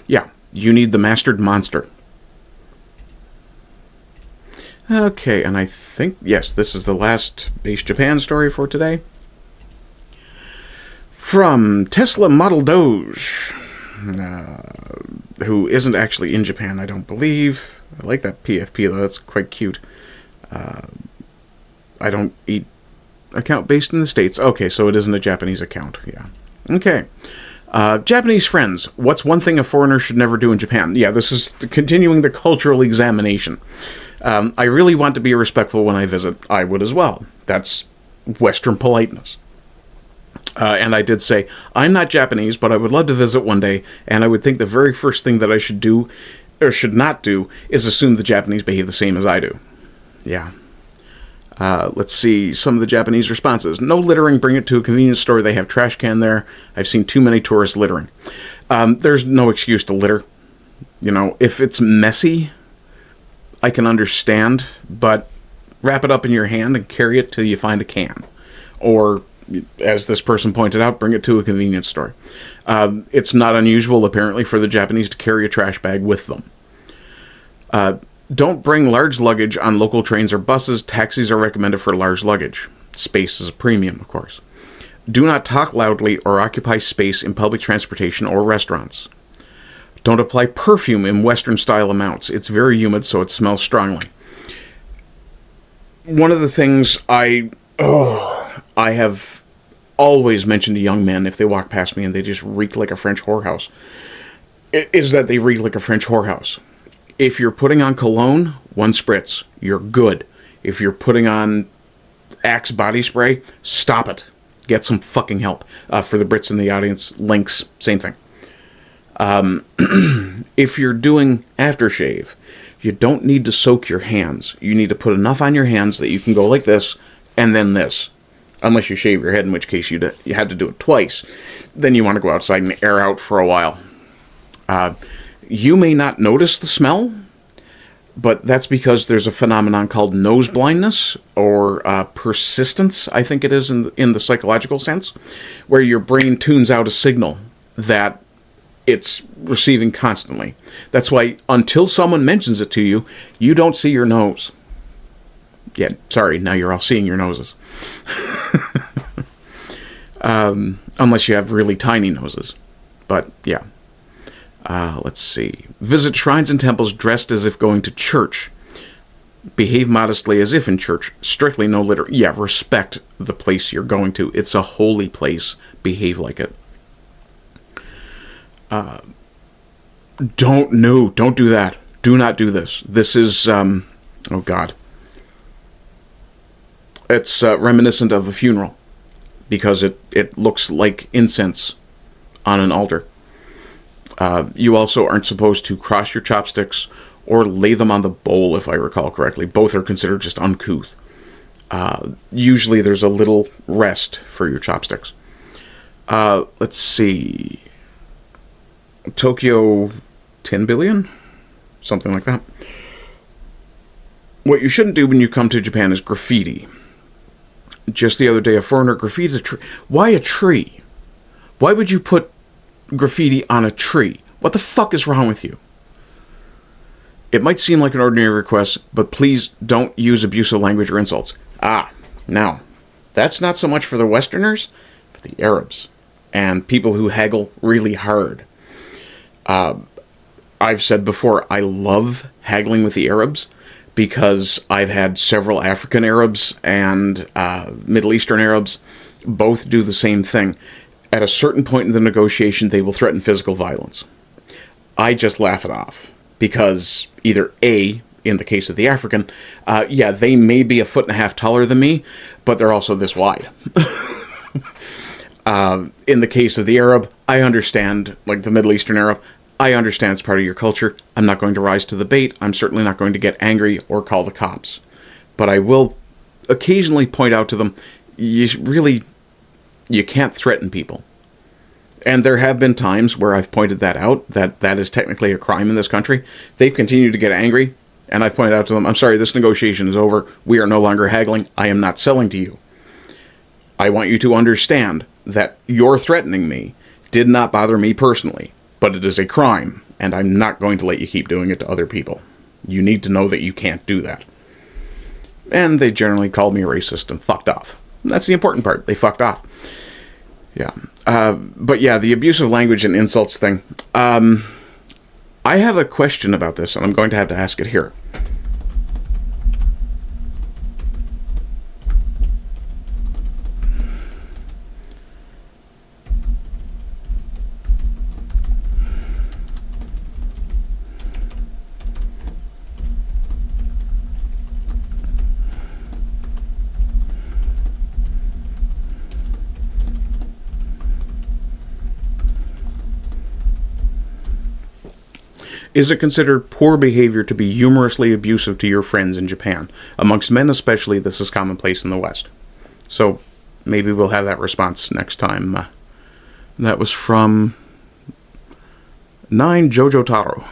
Speaker 1: Yeah, you need the mastered monster. Okay, and I think, yes, this is the last Base Japan story for today. From Tesla Model Doge, who isn't actually in Japan, I don't believe. I like that PFP, though. That's quite cute. I don't eat account based in the States. Okay, so it isn't a Japanese account. Yeah. Okay. Japanese friends. What's one thing a foreigner should never do in Japan? Yeah, this is continuing the cultural examination. I really want to be respectful when I visit. I would as well. That's Western politeness. And I did say, I'm not Japanese, but I would love to visit one day, and I would think the very first thing that I should do, or should not do, is assume the Japanese behave the same as I do. Yeah. Let's see some of the Japanese responses. No littering, bring it to a convenience store. They have trash can there. I've seen too many tourists littering. There's no excuse to litter. You know, if it's messy, I can understand, but wrap it up in your hand and carry it till you find a can. Or, as this person pointed out, bring it to a convenience store. It's not unusual, apparently, for the Japanese to carry a trash bag with them. Don't bring large luggage on local trains or buses. Taxis are recommended for large luggage. Space is a premium, of course. Do not talk loudly or occupy space in public transportation or restaurants. Don't apply perfume in Western-style amounts. It's very humid, so it smells strongly. One of the things I have always mentioned to young men if they walk past me and they just reek like a French whorehouse, is that they reek like a French whorehouse. If you're putting on cologne, 1 spritz, you're good. If you're putting on Axe body spray, stop it. Get some fucking help. For the Brits in the audience, Lynx, same thing. If you're doing aftershave, you don't need to soak your hands. You need to put enough on your hands that you can go like this, and then this. Unless you shave your head, in which case you had to do it twice. Then you want to go outside and air out for a while. You may not notice the smell, but that's because there's a phenomenon called nose blindness, or persistence, I think it is in the psychological sense, where your brain tunes out a signal that it's receiving constantly. That's why until someone mentions it to you, you don't see your nose. Yeah, sorry, now you're all seeing your noses. Unless you have really tiny noses. But, yeah. Let's see. Visit shrines and temples dressed as if going to church. Behave modestly as if in church. Strictly no litter. Yeah, respect the place you're going to. It's a holy place. Behave like it. Don't do that. Do not do this. This is, oh God. It's reminiscent of a funeral. Because it looks like incense on an altar. You also aren't supposed to cross your chopsticks or lay them on the bowl, if I recall correctly. Both are considered just uncouth. Usually there's a little rest for your chopsticks. Let's see. Tokyo 10 billion? Something like that. What you shouldn't do when you come to Japan is graffiti. Just the other day, a foreigner graffitied a tree. Why a tree? Why would you put graffiti on a tree? What the fuck is wrong with you? It might seem like an ordinary request, but please don't use abusive language or insults. Now, that's not so much for the Westerners, but the Arabs, and people who haggle really hard. I've said before, I love haggling with the Arabs because I've had several African Arabs and Middle Eastern Arabs both do the same thing. At a certain point in the negotiation, they will threaten physical violence. I just laugh it off because either A, in the case of the African, yeah, they may be 1.5 feet taller than me, but they're also this wide. In the case of the Arab, I understand, like the Middle Eastern Arab, I understand it's part of your culture. I'm not going to rise to the bait. I'm certainly not going to get angry or call the cops. But I will occasionally point out to them, you can't threaten people. And there have been times where I've pointed that out, that is technically a crime in this country. They've continued to get angry, and I've pointed out to them, I'm sorry, this negotiation is over. We are no longer haggling. I am not selling to you. I want you to understand that your threatening me did not bother me personally, but it is a crime, and I'm not going to let you keep doing it to other people. You need to know that you can't do that. And they generally called me a racist and fucked off. And that's the important part. They fucked off. Yeah. But yeah, the abusive language and insults thing. I have a question about this, and I'm going to have to ask it here. Is it considered poor behavior to be humorously abusive to your friends in Japan? Amongst men especially, this is commonplace in the West. So, maybe we'll have that response next time. That was from 9 Jojo Taro.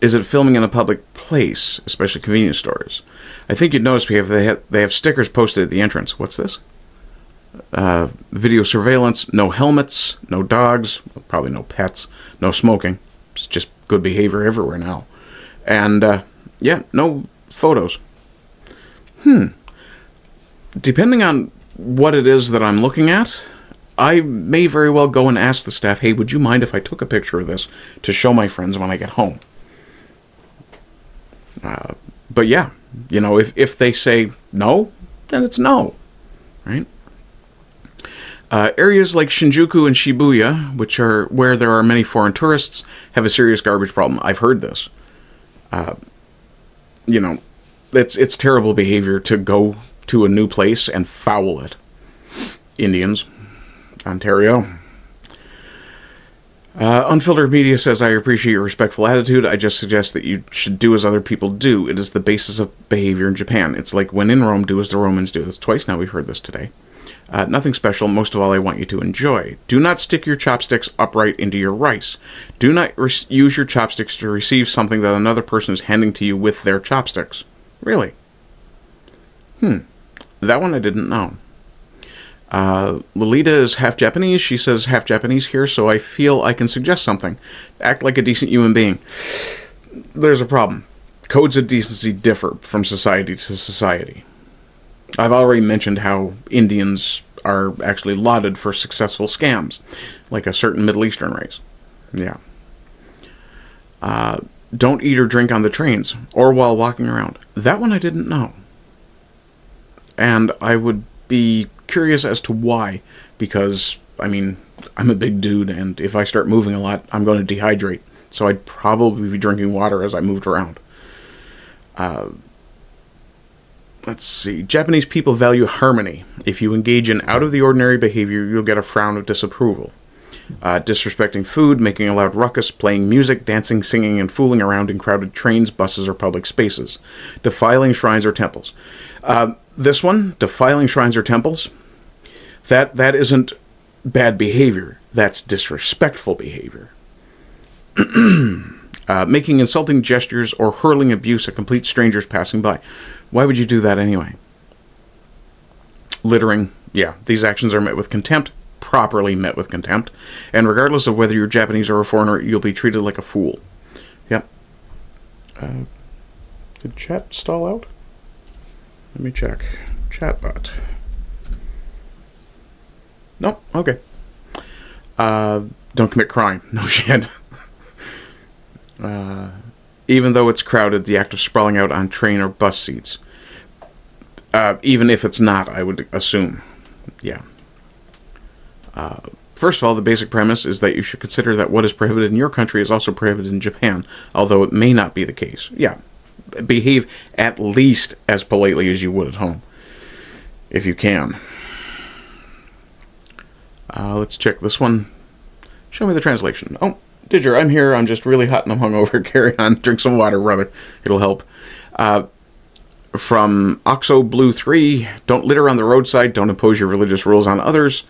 Speaker 1: Is it filming in a public place, especially convenience stores? I think you'd notice they have stickers posted at the entrance. What's this? Video surveillance, no helmets, no dogs, probably no pets, no smoking. It's just good behavior everywhere now. And, yeah, no photos. Depending on what it is that I'm looking at, I may very well go and ask the staff, hey, would you mind if I took a picture of this to show my friends when I get home? But yeah, you know, if they say no, then it's no, right? Areas like Shinjuku and Shibuya, which are where there are many foreign tourists, have a serious garbage problem. I've heard this. You know, it's terrible behavior to go to a new place and foul it. Indians, Ontario. Unfiltered Media says, I appreciate your respectful attitude. I just suggest that you should do as other people do. It is the basis of behavior in Japan. It's like when in Rome, do as the Romans do. That's twice now we've heard this today. Nothing special. Most of all, I want you to enjoy. Do not stick your chopsticks upright into your rice. Do not use your chopsticks to receive something that another person is handing to you with their chopsticks. Really? That one I didn't know. Lolita is half Japanese. She says half Japanese here, so I feel I can suggest something. Act like a decent human being. There's a problem. Codes of decency differ from society to society. I've already mentioned how Indians are actually lauded for successful scams, like a certain Middle Eastern race. Yeah. Don't eat or drink on the trains, or while walking around. That one I didn't know. And I would be curious as to why, because, I mean, I'm a big dude, and if I start moving a lot, I'm going to dehydrate. So I'd probably be drinking water as I moved around. Let's see. Japanese people value harmony. If you engage in out-of-the-ordinary behavior, you'll get a frown of disapproval. Disrespecting food, making a loud ruckus, playing music, dancing, singing, and fooling around in crowded trains, buses, or public spaces. Defiling shrines or temples. This one, defiling shrines or temples, that isn't bad behavior. That's disrespectful behavior. Making insulting gestures or hurling abuse at complete strangers passing by. Why would you do that anyway? Littering. Yeah, these actions are met with contempt, properly met with contempt, and regardless of whether you're Japanese or a foreigner, you'll be treated like a fool. Yep. Did chat stall out? Let me check. Chatbot. Nope, okay. Don't commit crime. No shit. Even though it's crowded, the act of sprawling out on train or bus seats. Even if it's not, I would assume. Yeah. First of all, the basic premise is that you should consider that what is prohibited in your country is also prohibited in Japan, although it may not be the case. Yeah. Behave at least as politely as you would at home, if you can. Let's check this one. Show me the translation. Oh, GETTR, I'm here. I'm just really hot and I'm hungover. Carry on. Drink some water, brother. It'll help. From Oxo Blue 3, don't litter on the roadside. Don't impose your religious rules on others.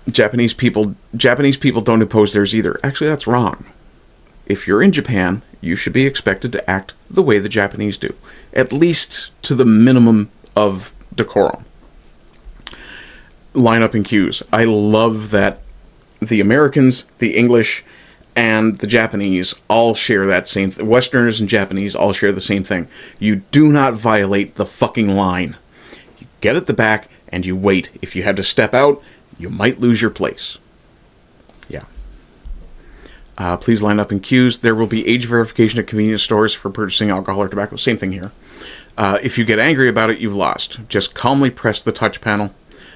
Speaker 1: Japanese people don't impose theirs either. Actually, that's wrong. If you're in Japan, you should be expected to act the way the Japanese do. At least to the minimum of decorum. Line up in queues. I love that the Americans, the English, and the Japanese all share that same thing. Westerners and Japanese all share the same thing. You do not violate the fucking line. You get at the back and you wait. If you had to step out, you might lose your place. Yeah. Please line up in queues. There will be age verification at convenience stores for purchasing alcohol or tobacco. Same thing here. If you get angry about it, you've lost. Just calmly press the touch panel.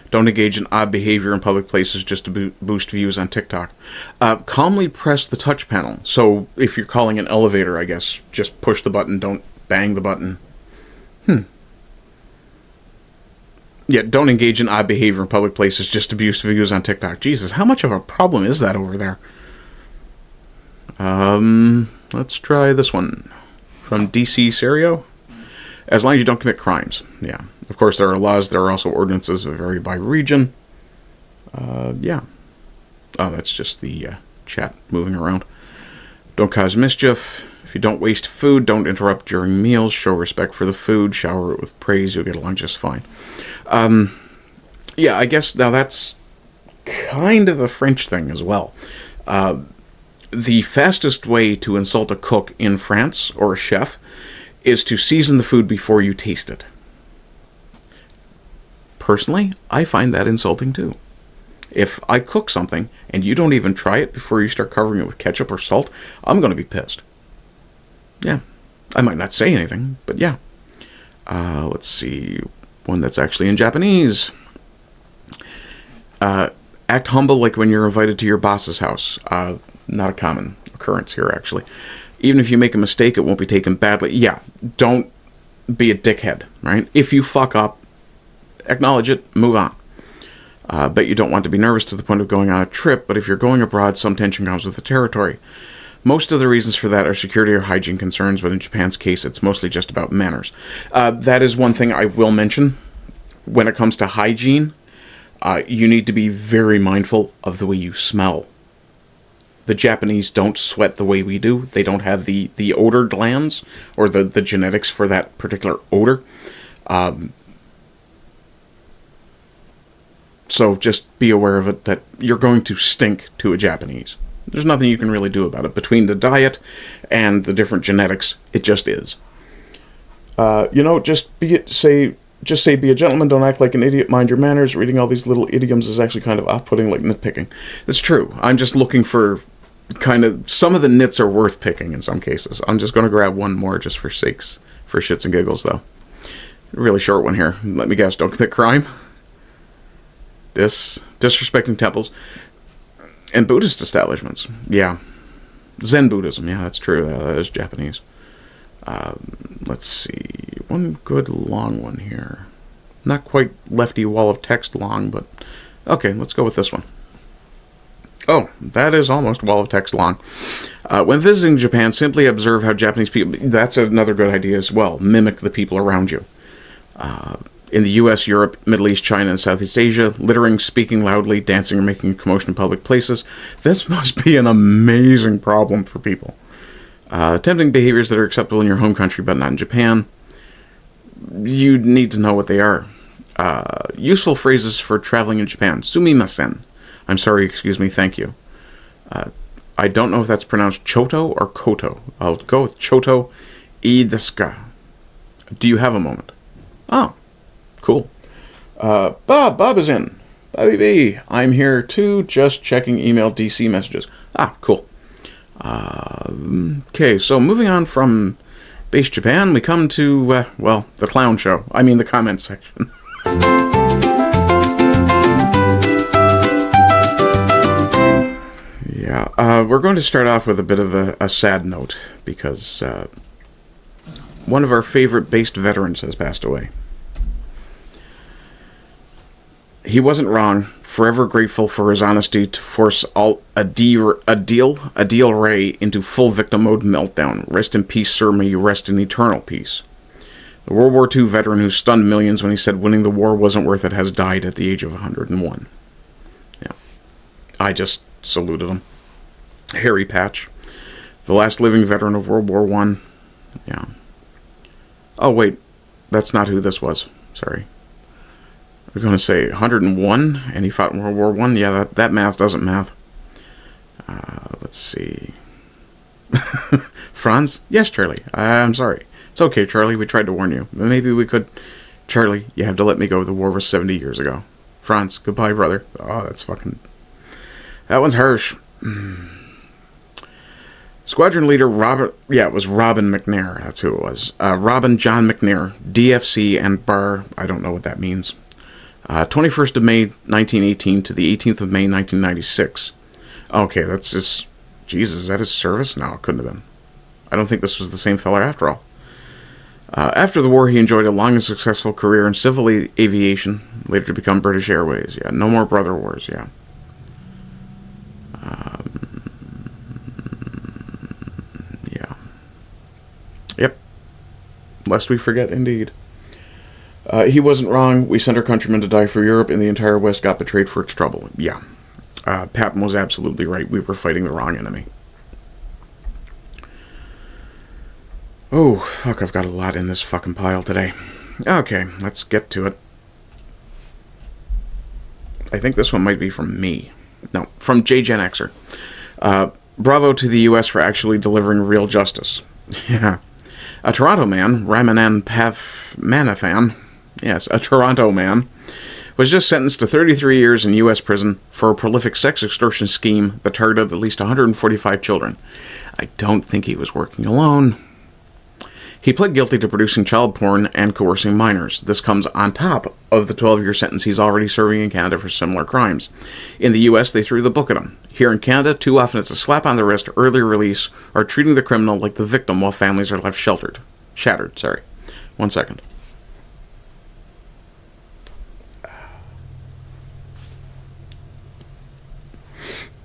Speaker 1: Don't engage in odd behavior in public places just to boost views on TikTok. Calmly press the touch panel. So if you're calling an elevator, I guess, just push the button. Don't bang the button. Yeah, don't engage in odd behavior in public places just to boost views on TikTok. Jesus, how much of a problem is that over there? Let's try this one. From DC Serio. As long as you don't commit crimes. Yeah. Of course, there are laws. There are also ordinances that vary by region. Yeah. Oh, that's just the chat moving around. Don't cause mischief. If you don't waste food, don't interrupt during meals. Show respect for the food. Shower it with praise. You'll get along just fine. Yeah, I guess now that's kind of a French thing as well. The fastest way to insult a cook in France, or a chef, is to season the food before you taste it. Personally, I find that insulting too. If I cook something and you don't even try it before you start covering it with ketchup or salt, I'm going to be pissed. Yeah. I might not say anything, but yeah. Let's see. One that's actually in Japanese. Act humble like when you're invited to your boss's house. Not a common occurrence here, actually. Even if you make a mistake, it won't be taken badly. Yeah, don't be a dickhead, right? If you fuck up, acknowledge it, move on. But you don't want to be nervous to the point of going on a trip, but if you're going abroad, some tension comes with the territory. Most of the reasons for that are security or hygiene concerns, but in Japan's case, it's mostly just about manners. That is one thing I will mention. When it comes to hygiene, you need to be very mindful of the way you smell. The Japanese don't sweat the way we do. They don't have the odor glands or the genetics for that particular odor. So just be aware of it, that you're going to stink to a Japanese. There's nothing you can really do about it. Between the diet and the different genetics, it just is. Just say be a gentleman, don't act like an idiot, mind your manners. Reading all these little idioms is actually kind of off-putting, like nitpicking. It's true. I'm just looking for some of the nits are worth picking in some cases. I'm just going to grab one more just for shits and giggles, though. Really short one here. Let me guess, don't commit crime. Disrespecting temples. And Buddhist establishments. Yeah. Zen Buddhism. Yeah, that's true. That is Japanese. Let's see. One good long one here. Not quite lefty wall of text long, but... Okay, let's go with this one. Oh, that is almost wall of text long. When visiting Japan, simply observe how Japanese people... That's another good idea as well. Mimic the people around you. In the U.S., Europe, Middle East, China, and Southeast Asia, littering, speaking loudly, dancing, or making a commotion in public places. This must be an amazing problem for people. Attempting behaviors that are acceptable in your home country but not in Japan. You need to know what they are. Useful phrases for traveling in Japan. Sumimasen. I'm sorry, excuse me, thank you. I don't know if that's pronounced Choto or Koto. I'll go with Choto. Ii desu ka? Do you have a moment? Oh, cool. Bob is in. Bobby B, I'm here too, just checking email DC messages. Ah, cool. Okay, so moving on from Base Japan, we come to, well, the clown show. I mean, the comments section. Yeah, we're going to start off with a bit of a sad note, because one of our favorite based veterans has passed away. He wasn't wrong. Forever grateful for his honesty to force Adil Ray into full victim mode meltdown. Rest in peace, sir. May you rest in eternal peace. The World War II veteran who stunned millions when he said winning the war wasn't worth it has died at the age of 101. Yeah, I just saluted him. Harry Patch, the last living veteran of World War I. Yeah. Oh wait, that's not who this was. Sorry. We're going to say 101, and he fought in World War I. Yeah, that math doesn't math. Let's see. Franz? Yes, Charlie. I'm sorry. It's okay, Charlie. We tried to warn you. Maybe we could... Charlie, you have to let me go. The war was 70 years ago. Franz, goodbye, brother. Oh, that's fucking... That one's harsh. Squadron leader Robert... Yeah, it was Robin McNair. That's who it was. Robin John McNair, DFC and Bar... I don't know what that means. 21st of May, 1918 to the 18th of May, 1996. Okay, that's his... Jesus, is that his service? No, it couldn't have been. I don't think this was the same fella after all. After the war, he enjoyed a long and successful career in civil aviation, later to become British Airways. Yeah, no more brother wars, yeah. Yeah. Yep. Lest we forget, indeed. He wasn't wrong. We sent our countrymen to die for Europe, and the entire West got betrayed for its trouble. Yeah. Patton was absolutely right. We were fighting the wrong enemy. Oh, fuck, I've got a lot in this fucking pile today. Okay, let's get to it. I think this one might be from me. No, from JGenXer. Bravo to the U.S. for actually delivering real justice. Yeah. A Toronto man, Ramanan Pathmanathan, yes, a Toronto man, was just sentenced to 33 years in U.S. prison for a prolific sex extortion scheme that targeted at least 145 children. I don't think he was working alone. He pled guilty to producing child porn and coercing minors. This comes on top of the 12-year sentence he's already serving in Canada for similar crimes. In the U.S., they threw the book at him. Here in Canada, too often it's a slap on the wrist, early release, or treating the criminal like the victim while families are left shattered. Sorry. 1 second.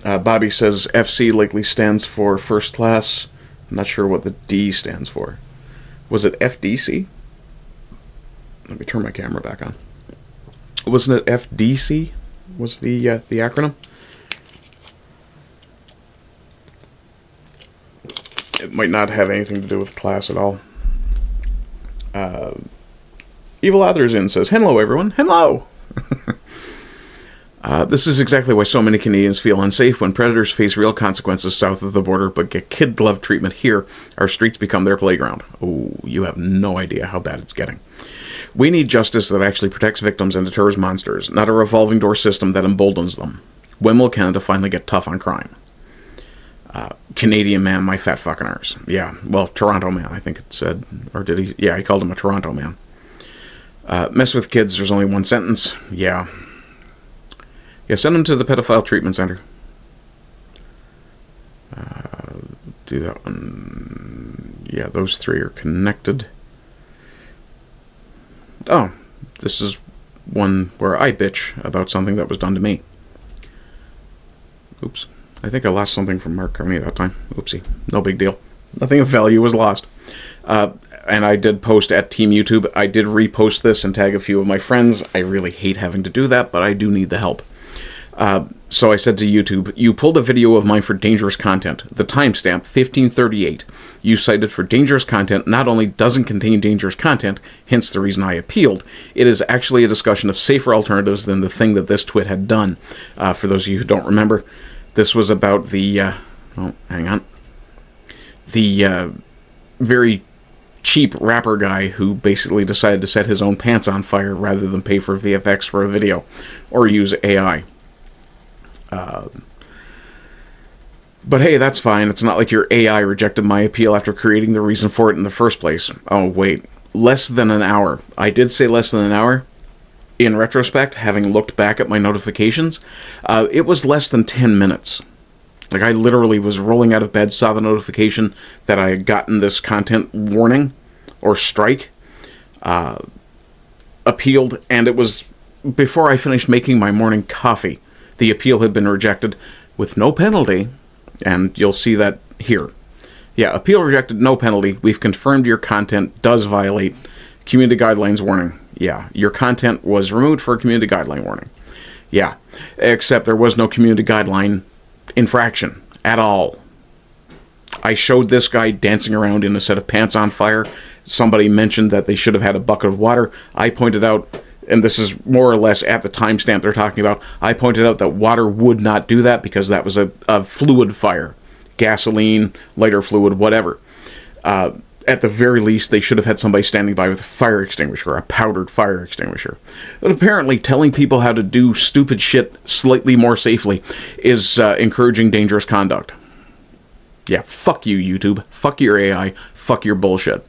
Speaker 1: Bobby says FC likely stands for first class. I'm not sure what the D stands for. Was it FDC? Let me turn my camera back on. Wasn't it FDC? Was the acronym? It might not have anything to do with class at all. Evil Otherzin says, "Hello, everyone. Hello." This is exactly why so many Canadians feel unsafe when predators face real consequences south of the border but get kid-glove treatment here. Our streets become their playground. Oh, you have no idea how bad it's getting. We need justice that actually protects victims and deters monsters, not a revolving door system that emboldens them. When will Canada finally get tough on crime? Canadian man, my fat fucking arse. Yeah, well, Toronto man, I think it said. Or did he? Yeah, he called him a Toronto man. Mess with kids, there's only one sentence. Yeah. Yeah, send them to the pedophile treatment center. Do that one. Yeah, those three are connected. Oh, this is one where I bitch about something that was done to me. Oops. I think I lost something from Mark Carney that time. Oopsie. No big deal. Nothing of value was lost. And I did post at Team YouTube. I did repost this and tag a few of my friends. I really hate having to do that, but I do need the help. So I said to YouTube, you pulled a video of mine for dangerous content. The timestamp, 1538, you cited for dangerous content not only doesn't contain dangerous content, hence the reason I appealed, it is actually a discussion of safer alternatives than the thing that this twit had done. For those of you who don't remember, this was about the, the very cheap rapper guy who basically decided to set his own pants on fire rather than pay for VFX for a video or use AI. But hey, that's fine. It's not like your AI rejected my appeal after creating the reason for it in the first place. Oh, wait. Less than an hour. I did say less than an hour. In retrospect, having looked back at my notifications, it was less than 10 minutes. Like, I literally was rolling out of bed, saw the notification that I had gotten this content warning or strike, appealed, and it was before I finished making my morning coffee. The appeal had been rejected with no penalty, and you'll see that here. Yeah, appeal rejected, no penalty. We've confirmed your content does violate community guidelines warning. Yeah, your content was removed for a community guideline warning. Yeah, except there was no community guideline infraction at all. I showed this guy dancing around in a set of pants on fire. Somebody mentioned that they should have had a bucket of water. I pointed out, and this is more or less at the timestamp they're talking about, I pointed out that water would not do that because that was a fluid fire. Gasoline, lighter fluid, whatever. At the very least, they should have had somebody standing by with a fire extinguisher, a powdered fire extinguisher. But apparently, telling people how to do stupid shit slightly more safely is encouraging dangerous conduct. Yeah, fuck you, YouTube. Fuck your AI. Fuck your bullshit.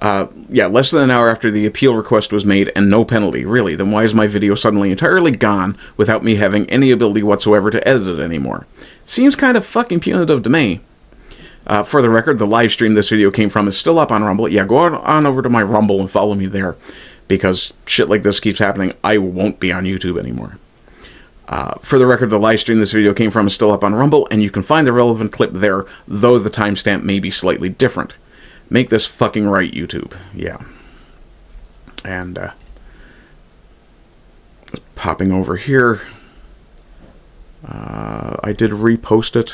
Speaker 1: Yeah, less than an hour after the appeal request was made and no penalty. Really, then why is my video suddenly entirely gone without me having any ability whatsoever to edit it anymore? Seems kind of fucking punitive to me. For the record, the live stream this video came from is still up on Rumble. Yeah, go on over to my Rumble and follow me there, because shit like this keeps happening. I won't be on YouTube anymore. For the record, the live stream this video came from is still up on Rumble, and you can find the relevant clip there, though the timestamp may be slightly different. Make this fucking right, YouTube. Yeah. And, popping over here. I did repost it.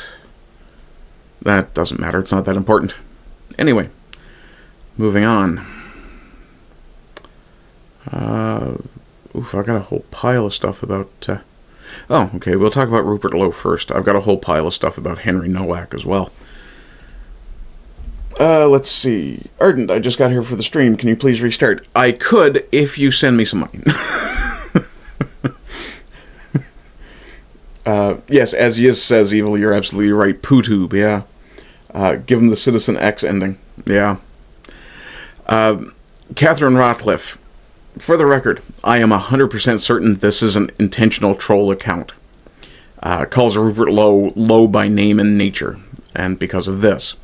Speaker 1: That doesn't matter. It's not that important. Anyway, moving on. Oof, I got a whole pile of stuff about... Oh, okay, we'll talk about Rupert Lowe first. I've got a whole pile of stuff about Henry Nowak as well. Let's see. Ardent, I just got here for the stream. Can you please restart? I could if you send me some money. Yes, as Yiz says, Evil, you're absolutely right. PooTube, yeah. Give him the Citizen X ending. Yeah. Catherine Rotcliffe. For the record, I am 100% certain this is an intentional troll account. Calls Rupert Lowe Lowe by name and nature, and because of this.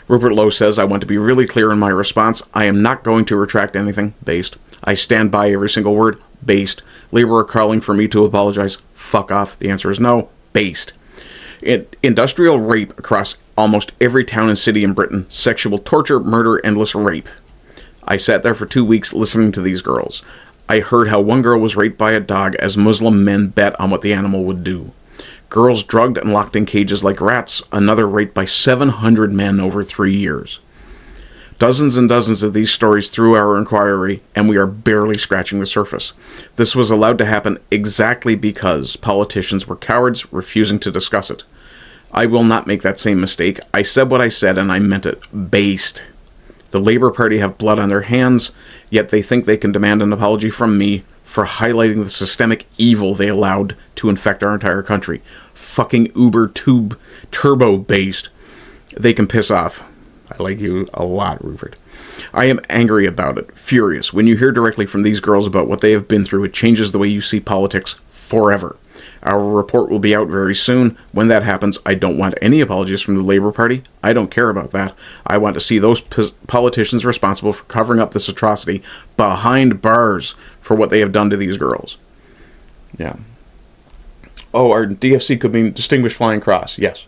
Speaker 1: Rupert Lowe says, I want to be really clear in my response. I am not going to retract anything. Based. I stand by every single word. Based. Labor are calling for me to apologize. Fuck off. The answer is no. Based. Industrial rape across almost every town and city in Britain. Sexual torture, murder, endless rape. I sat there for 2 weeks listening to these girls. I heard how one girl was raped by a dog as Muslim men bet on what the animal would do. Girls drugged and locked in cages like rats. Another raped by 700 men over 3 years. Dozens and dozens of these stories through our inquiry, and we are barely scratching the surface. This was allowed to happen exactly because politicians were cowards, refusing to discuss it. I will not make that same mistake. I said what I said, and I meant it. Based. The Labour Party have blood on their hands, yet they think they can demand an apology from me for highlighting the systemic evil they allowed to infect our entire country. Fucking Uber tube turbo based. They can piss off. I like you a lot, Rupert. I am angry about it, furious. When you hear directly from these girls about what they have been through, it changes the way you see politics forever. Our report will be out very soon. When that happens, I don't want any apologies from the Labour Party. I don't care about that. I want to see those politicians responsible for covering up this atrocity behind bars for what they have done to these girls. Yeah. Oh, our DFC could mean Distinguished Flying Cross. Yes.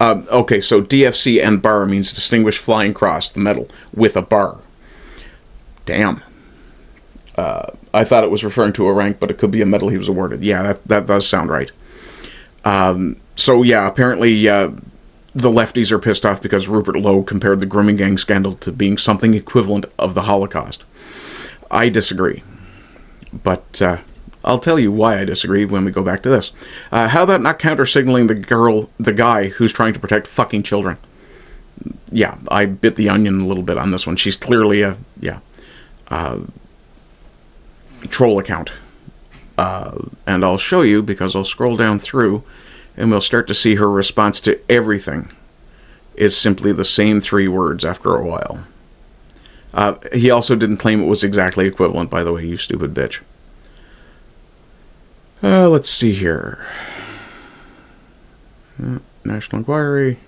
Speaker 1: Okay, so DFC and bar means Distinguished Flying Cross, the medal, with a bar. Damn. I thought it was referring to a rank, but it could be a medal he was awarded. Yeah, that does sound right. So yeah, apparently the lefties are pissed off because Rupert Lowe compared the grooming gang scandal to being something equivalent of the Holocaust. I disagree. But I'll tell you why I disagree when we go back to this. How about not counter-signaling the guy who's trying to protect fucking children? yeah, I bit the onion a little bit on this one. She's clearly a troll account. And I'll show you, because I'll scroll down through, and we'll start to see her response to everything is simply the same 3 words after a while. He also didn't claim it was exactly equivalent, by the way, you stupid bitch. Let's see here. National Inquiry.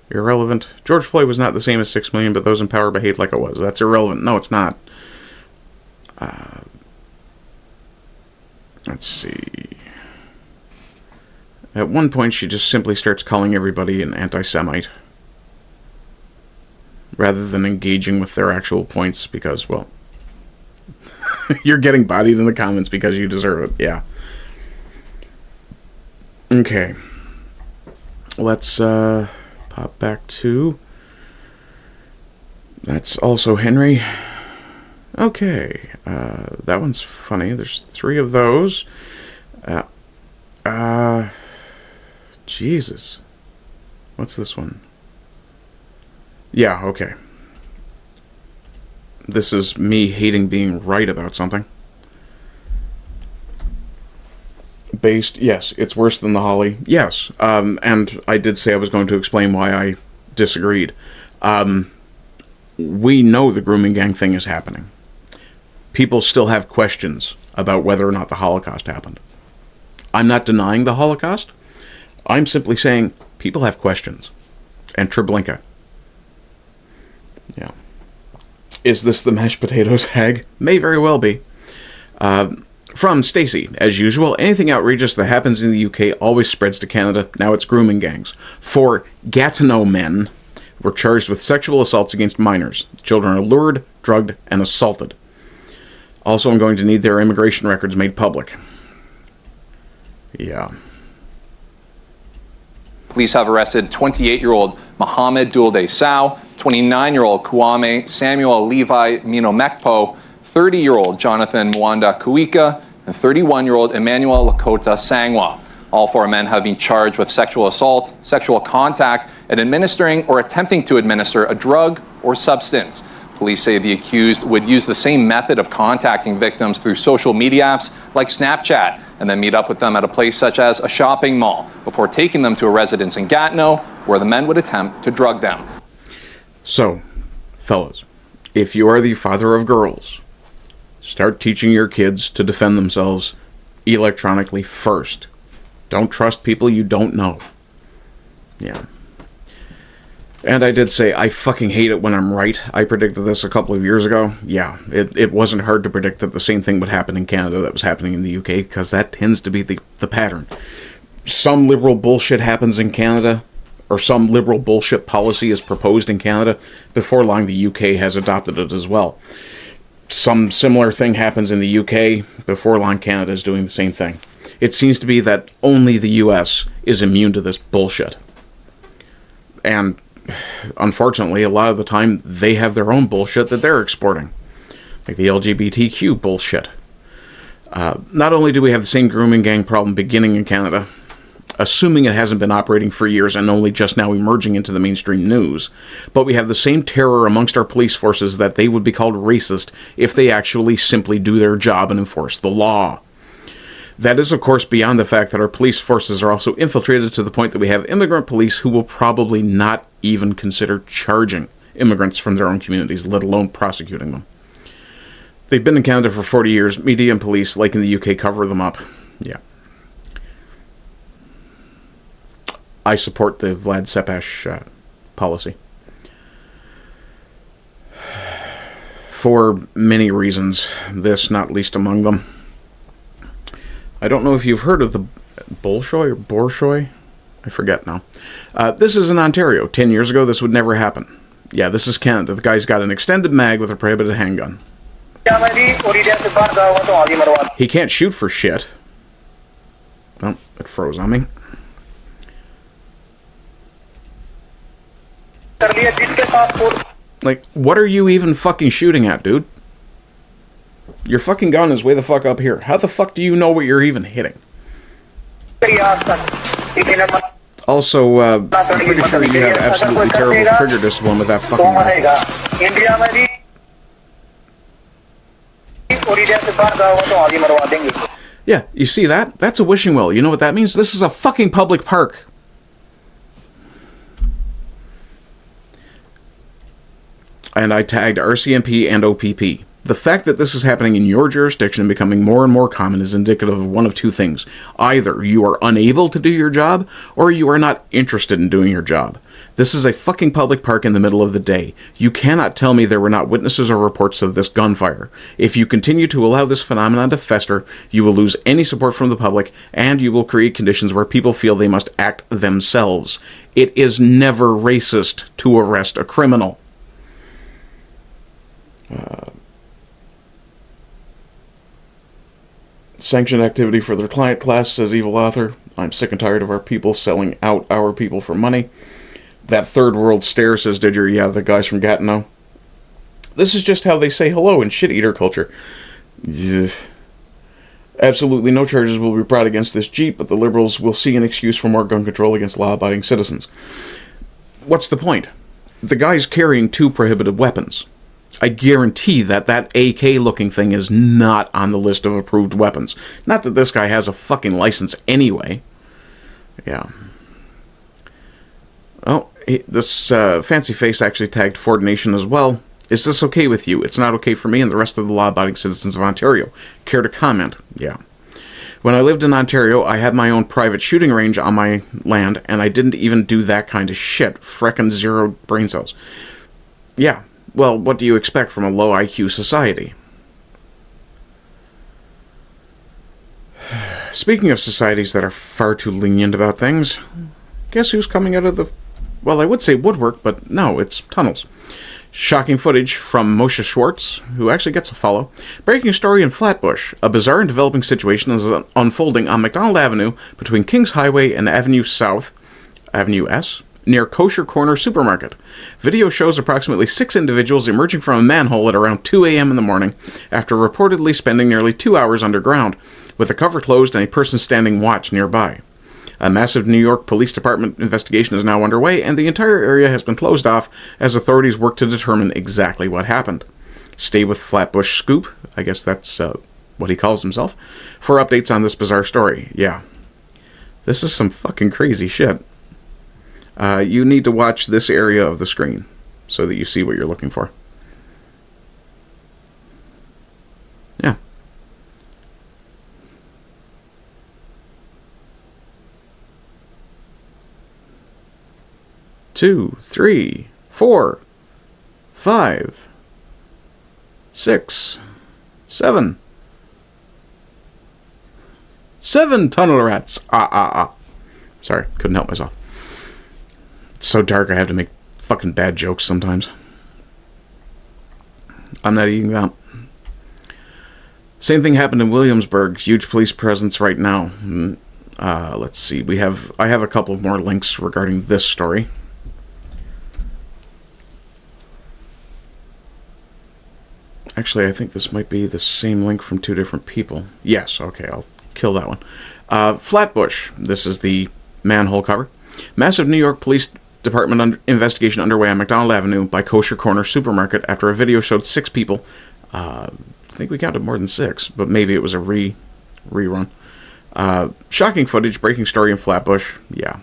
Speaker 1: Irrelevant. George Floyd was not the same as 6 million, but those in power behaved like it was. That's irrelevant. No, it's not. Let's see. At one point, she just simply starts calling everybody an anti-Semite, rather than engaging with their actual points, because, well, you're getting bodied in the comments because you deserve it. Yeah. Okay. Let's pop back to... That's also Henry. Okay. That one's funny. There's 3 of those. Jesus. What's this one? Yeah, okay. This is me hating being right about something. Based, yes, it's worse than the Holly. Yes, and I did say I was going to explain why I disagreed. We know the grooming gang thing is happening. People still have questions about whether or not the Holocaust happened. I'm not denying the Holocaust. I'm simply saying people have questions. And Treblinka. Yeah. Is this the mashed potatoes hag? May very well be. From Stacy, as usual, anything outrageous that happens in the UK always spreads to Canada. Now it's grooming gangs. 4 Gatineau men were charged with sexual assaults against minors. Children are lured, drugged, and assaulted. Also, I'm going to need their immigration records made public. Yeah.
Speaker 7: Police have arrested 28-year-old Mohamed Dulde Sow, 29-year-old Kwame Samuel Levi Minomekpo, 30-year-old Jonathan Mwanda Kuika, and 31-year-old Emmanuel Lakota Sangwa. All 4 men have been charged with sexual assault, sexual contact, and administering or attempting to administer a drug or substance. Police say the accused would use the same method of contacting victims through social media apps like Snapchat, and then meet up with them at a place such as a shopping mall before taking them to a residence in Gatineau, where the men would attempt to drug them.
Speaker 1: So, fellas, if you are the father of girls, start teaching your kids to defend themselves electronically first. Don't trust people you don't know. Yeah. And I did say, I fucking hate it when I'm right. I predicted this a couple of years ago. Yeah, it wasn't hard to predict that the same thing would happen in Canada that was happening in the UK, because that tends to be the pattern. Some liberal bullshit happens in Canada, or some liberal bullshit policy is proposed in Canada. Before long, the UK has adopted it as well. Some similar thing happens in the UK. Before long, Canada is doing the same thing. It seems to be that only the US is immune to this bullshit. And unfortunately, a lot of the time, they have their own bullshit that they're exporting. Like the LGBTQ bullshit. Not only do we have the same grooming gang problem beginning in Canada, assuming it hasn't been operating for years and only just now emerging into the mainstream news, but we have the same terror amongst our police forces that they would be called racist if they actually simply do their job and enforce the law. That is, of course, beyond the fact that our police forces are also infiltrated to the point that we have immigrant police who will probably not even consider charging immigrants from their own communities, let alone prosecuting them. They've been in Canada for 40 years. Media and police, like in the UK, cover them up. Yeah. I support the Vlad Tepes policy. For many reasons, this not least among them. I don't know if you've heard of the Bolshoi or Bolshoi. I forget now. This is in Ontario. 10 years ago, this would never happen. Yeah, this is Canada. The guy's got an extended mag with a prohibited handgun. He can't shoot for shit. Oh, it froze on me. Like, what are you even fucking shooting at, dude? Your fucking gun is way the fuck up here. How the fuck do you know what you're even hitting? Also, I'm pretty sure you have absolutely terrible trigger discipline with that fucking guy. Yeah, you see that? That's a wishing well. You know what that means? This is a fucking public park. And I tagged RCMP and OPP. The fact that this is happening in your jurisdiction and becoming more and more common is indicative of one of two things. Either you are unable to do your job, or you are not interested in doing your job. This is a fucking public park in the middle of the day. You cannot tell me there were not witnesses or reports of this gunfire. If you continue to allow this phenomenon to fester, you will lose any support from the public, and you will create conditions where people feel they must act themselves. It is never racist to arrest a criminal. Sanctioned activity for their client class, says Evil Author. I'm sick and tired of our people selling out our people for money. That third world stare, says Didger. Yeah, the guys from Gatineau. This is just how they say hello in shit-eater culture. Ugh. Absolutely no charges will be brought against this Jeep, but the Liberals will see an excuse for more gun control against law-abiding citizens. What's the point? The guy's carrying 2 prohibited weapons. I guarantee that AK-looking thing is not on the list of approved weapons. Not that this guy has a fucking license anyway. Yeah. Oh, this fancy face actually tagged Ford Nation as well. Is this okay with you? It's not okay for me and the rest of the law-abiding citizens of Ontario. Care to comment? Yeah. When I lived in Ontario, I had my own private shooting range on my land, and I didn't even do that kind of shit. Freckin' zero brain cells. Yeah. Well, what do you expect from a low IQ society? Speaking of societies that are far too lenient about things, guess who's coming out of the... Well, I would say woodwork, but no, it's tunnels. Shocking footage from Moshe Schwartz, who actually gets a follow. Breaking story in Flatbush. A bizarre and developing situation is unfolding on McDonald Avenue between Kings Highway and Avenue South, Avenue S, near Kosher Corner Supermarket. Video shows approximately 6 individuals emerging from a manhole at around 2 a.m. in the morning after reportedly spending nearly 2 hours underground, with the cover closed and a person standing watch nearby. A massive New York Police Department investigation is now underway, and the entire area has been closed off as authorities work to determine exactly what happened. Stay with Flatbush Scoop, I guess that's what he calls himself, for updates on this bizarre story. Yeah. This is some fucking crazy shit. You need to watch this area of the screen so that you see what you're looking for. Yeah. Two, 3, 4, 5, 6, 7. 7 tunnel rats. Sorry, couldn't help myself. It's so dark I have to make fucking bad jokes sometimes. I'm not eating that. Same thing happened in Williamsburg. Huge police presence right now. Let's see. I have a couple of more links regarding this story. Actually, I think this might be the same link from 2 different people. Yes, okay, I'll kill that one. Flatbush. This is the manhole cover. Massive New York Police Department investigation underway on McDonald Avenue by Kosher Corner Supermarket after a video showed 6 people. I think we counted more than 6, but maybe it was a rerun. Shocking footage, breaking story in Flatbush. Yeah.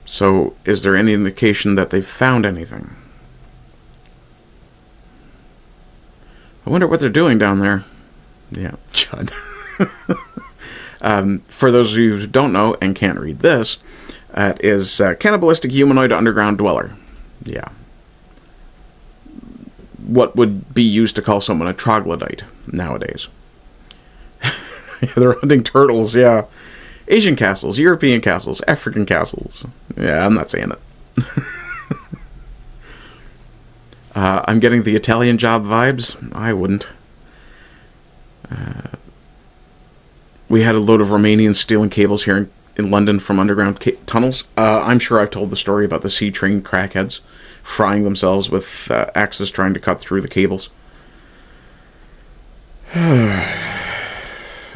Speaker 1: So, is there any indication that they've found anything? I wonder what they're doing down there. Yeah, Chud. For those of you who don't know and can't read this, it is cannibalistic humanoid underground dweller. Yeah. What would be used to call someone a troglodyte nowadays. They're hunting turtles, yeah. Asian castles, European castles, African castles. Yeah, I'm not saying it. I'm getting the Italian Job vibes. I wouldn't. We had a load of Romanians stealing cables here in London from underground tunnels. I'm sure I've told the story about the C-train crackheads frying themselves with axes trying to cut through the cables.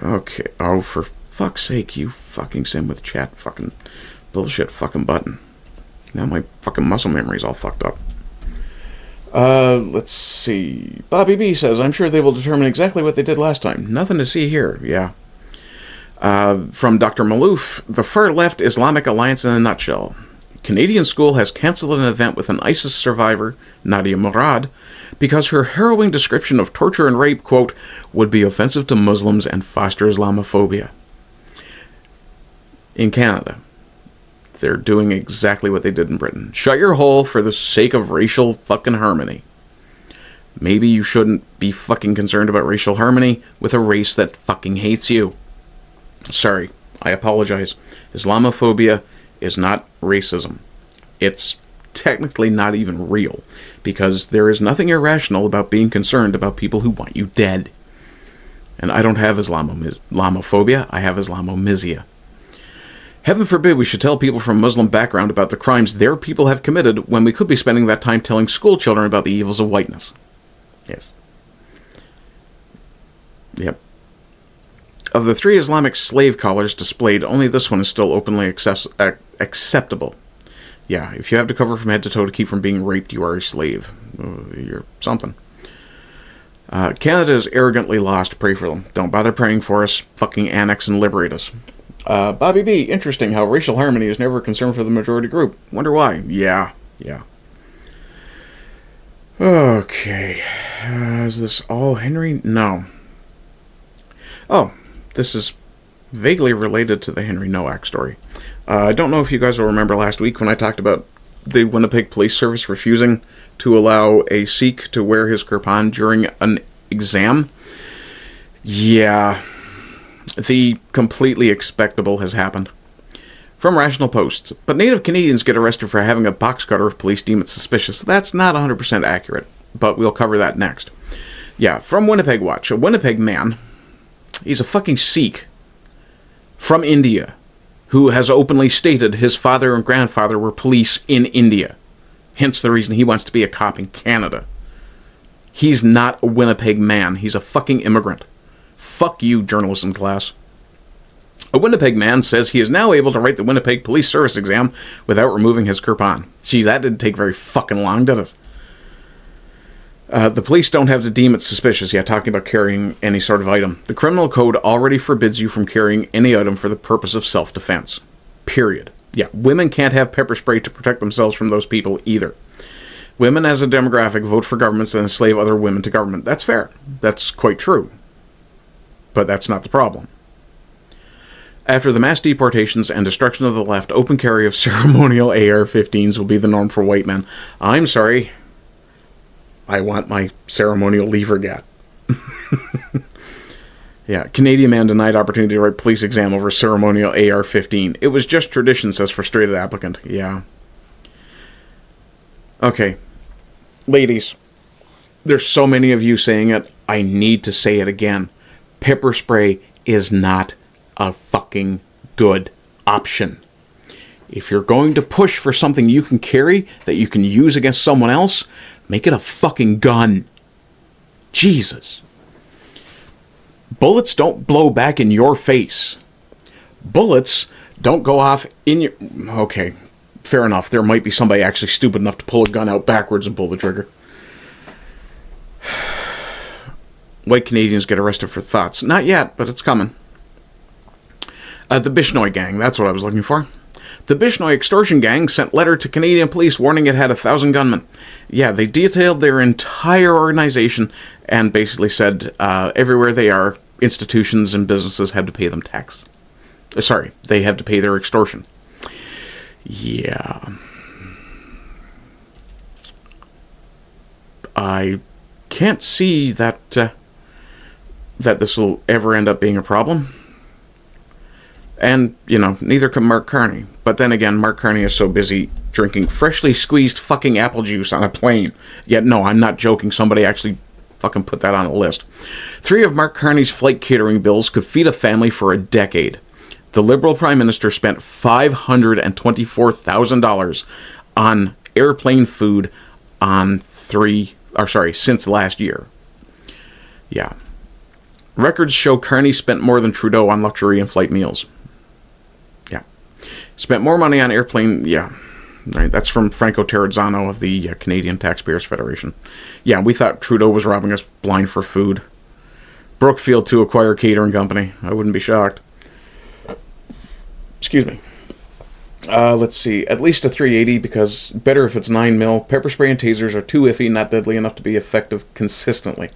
Speaker 1: Okay. Oh, for fuck's sake, you fucking sim with chat fucking bullshit fucking button. Now my fucking muscle memory's all fucked up. Let's see. Bobby B says, I'm sure they will determine exactly what they did last time. Nothing to see here. Yeah. From Dr. Malouf, the far left Islamic alliance in a nutshell. Canadian school has cancelled an event with an ISIS survivor, Nadia Murad, because her harrowing description of torture and rape, quote, would be offensive to Muslims and foster Islamophobia. In Canada, they're doing exactly what they did in Britain. Shut your hole for the sake of racial fucking harmony. Maybe you shouldn't be fucking concerned about racial harmony with a race that fucking hates you. Sorry, I apologize. Islamophobia is not racism. It's technically not even real, because there is nothing irrational about being concerned about people who want you dead. And I don't have Islamophobia, I have Islamomysia. Heaven forbid we should tell people from Muslim background about the crimes their people have committed when we could be spending that time telling school children about the evils of whiteness. Yes. Yep. Of the 3 Islamic slave collars displayed, only this one is still openly acceptable. Yeah, if you have to cover from head to toe to keep from being raped, you are a slave. You're something. Canada is arrogantly lost. Pray for them. Don't bother praying for us. Fucking annex and liberate us. Bobby B, interesting how racial harmony is never a concern for the majority group. Wonder why. Yeah. Okay. Is this all Henry? No. Oh, this is vaguely related to the Henry Nowak story. I don't know if you guys will remember last week when I talked about the Winnipeg Police Service refusing to allow a Sikh to wear his kirpan during an exam. Yeah. The completely expectable has happened. From Rational Post, but Native Canadians get arrested for having a box cutter if police deem it suspicious. That's not 100% accurate, but we'll cover that next. Yeah, from Winnipeg Watch, a Winnipeg man, he's a fucking Sikh from India, who has openly stated his father and grandfather were police in India. Hence the reason he wants to be a cop in Canada. He's not a Winnipeg man. He's a fucking immigrant. Fuck you, journalism class. A Winnipeg man says he is now able to write the Winnipeg Police Service exam without removing his kirpan. Gee, that didn't take very fucking long, did it? The police don't have to deem it suspicious. Yeah, talking about carrying any sort of item. The criminal code already forbids you from carrying any item for the purpose of self-defense. Period. Yeah, women can't have pepper spray to protect themselves from those people either. Women as a demographic vote for governments and enslave other women to government. That's fair. That's quite true. But that's not the problem. After the mass deportations and destruction of the left, open carry of ceremonial AR-15s will be the norm for white men. I'm sorry. I want my ceremonial lever gat. Yeah, Canadian man denied opportunity to write police exam over ceremonial AR-15. It was just tradition, says frustrated applicant. Yeah. Okay. Ladies, there's so many of you saying it, I need to say it again. Pepper spray is not a fucking good option. If you're going to push for something you can carry that you can use against someone else, make it a fucking gun. Jesus. Bullets don't blow back in your face. Bullets don't go off in your... Okay, fair enough. There might be somebody actually stupid enough to pull a gun out backwards and pull the trigger. White Canadians get arrested for thoughts. Not yet, but it's coming. The Bishnoi gang, that's what I was looking for. The Bishnoi extortion gang sent letter to Canadian police warning it had 1,000 gunmen. Yeah, they detailed their entire organization and basically said everywhere they are, institutions and businesses have to pay them tax. Sorry, they have to pay their extortion. Yeah. I can't see that that this will ever end up being a problem. And, you know, neither can Mark Carney. But then again, Mark Carney is so busy drinking freshly squeezed fucking apple juice on a plane. Yet, no, I'm not joking. Somebody actually fucking put that on a list. 3 of Mark Carney's flight catering bills could feed a family for a decade. The Liberal Prime Minister spent $524,000 on airplane food on since last year. Yeah. Records show Carney spent more than Trudeau on luxury and flight meals. Yeah. Spent more money on airplane, yeah. Right, that's from Franco Terrazzano of the Canadian Taxpayers Federation. Yeah, we thought Trudeau was robbing us blind for food. Brookfield to acquire catering company. I wouldn't be shocked. Excuse me. Let's see. At least a 380, because better if it's 9mm. Pepper spray and tasers are too iffy, not deadly enough to be effective consistently.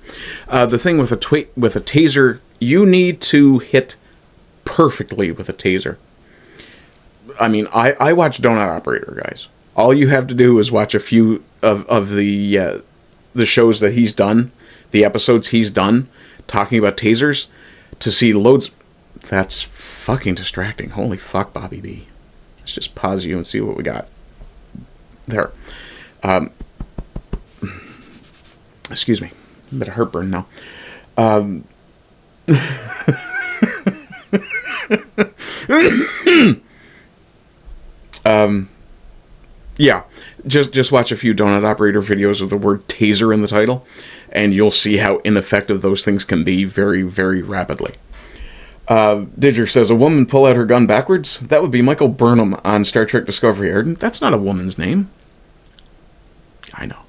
Speaker 1: The thing with a taser, you need to hit perfectly with a taser. I mean, I watch Donut Operator, guys. All you have to do is watch a few of the shows that he's done, the episodes he's done, talking about tasers, to see loads. That's fucking distracting. Holy fuck, Bobby B. Let's just pause you and see what we got. There. Excuse me. A bit of heartburn now. Yeah, just watch a few Donut Operator videos with the word taser in the title, and you'll see how ineffective those things can be very, very rapidly. Didger says, a woman pull out her gun backwards? That would be Michael Burnham on Star Trek Discovery. That's not a woman's name. I know.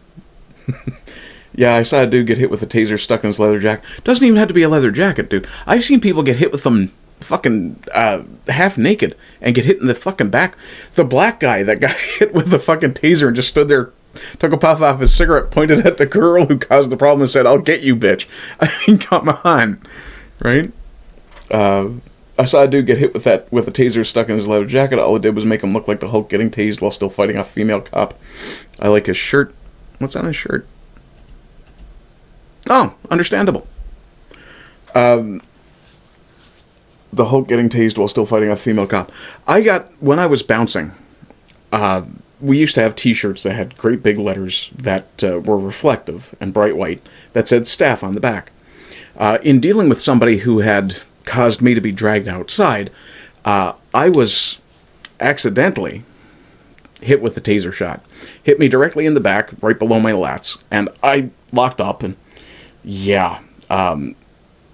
Speaker 1: Yeah, I saw a dude get hit with a taser stuck in his leather jacket. Doesn't even have to be a leather jacket, dude. I've seen people get hit with them fucking half naked and get hit in the fucking back. The black guy that got hit with the fucking taser and just stood there, took a puff off his cigarette, pointed at the girl who caused the problem and said, "I'll get you, bitch." I mean, come on, right? I saw a dude get hit with a taser stuck in his leather jacket. All it did was make him look like the Hulk getting tased while still fighting off a female cop. I like his shirt. What's on his shirt? Oh, understandable. The Hulk getting tased while still fighting a female cop. When I was bouncing, we used to have t-shirts that had great big letters that were reflective and bright white that said staff on the back. In dealing with somebody who had caused me to be dragged outside, I was accidentally hit with a taser shot. Hit me directly in the back, right below my lats, and I locked up and,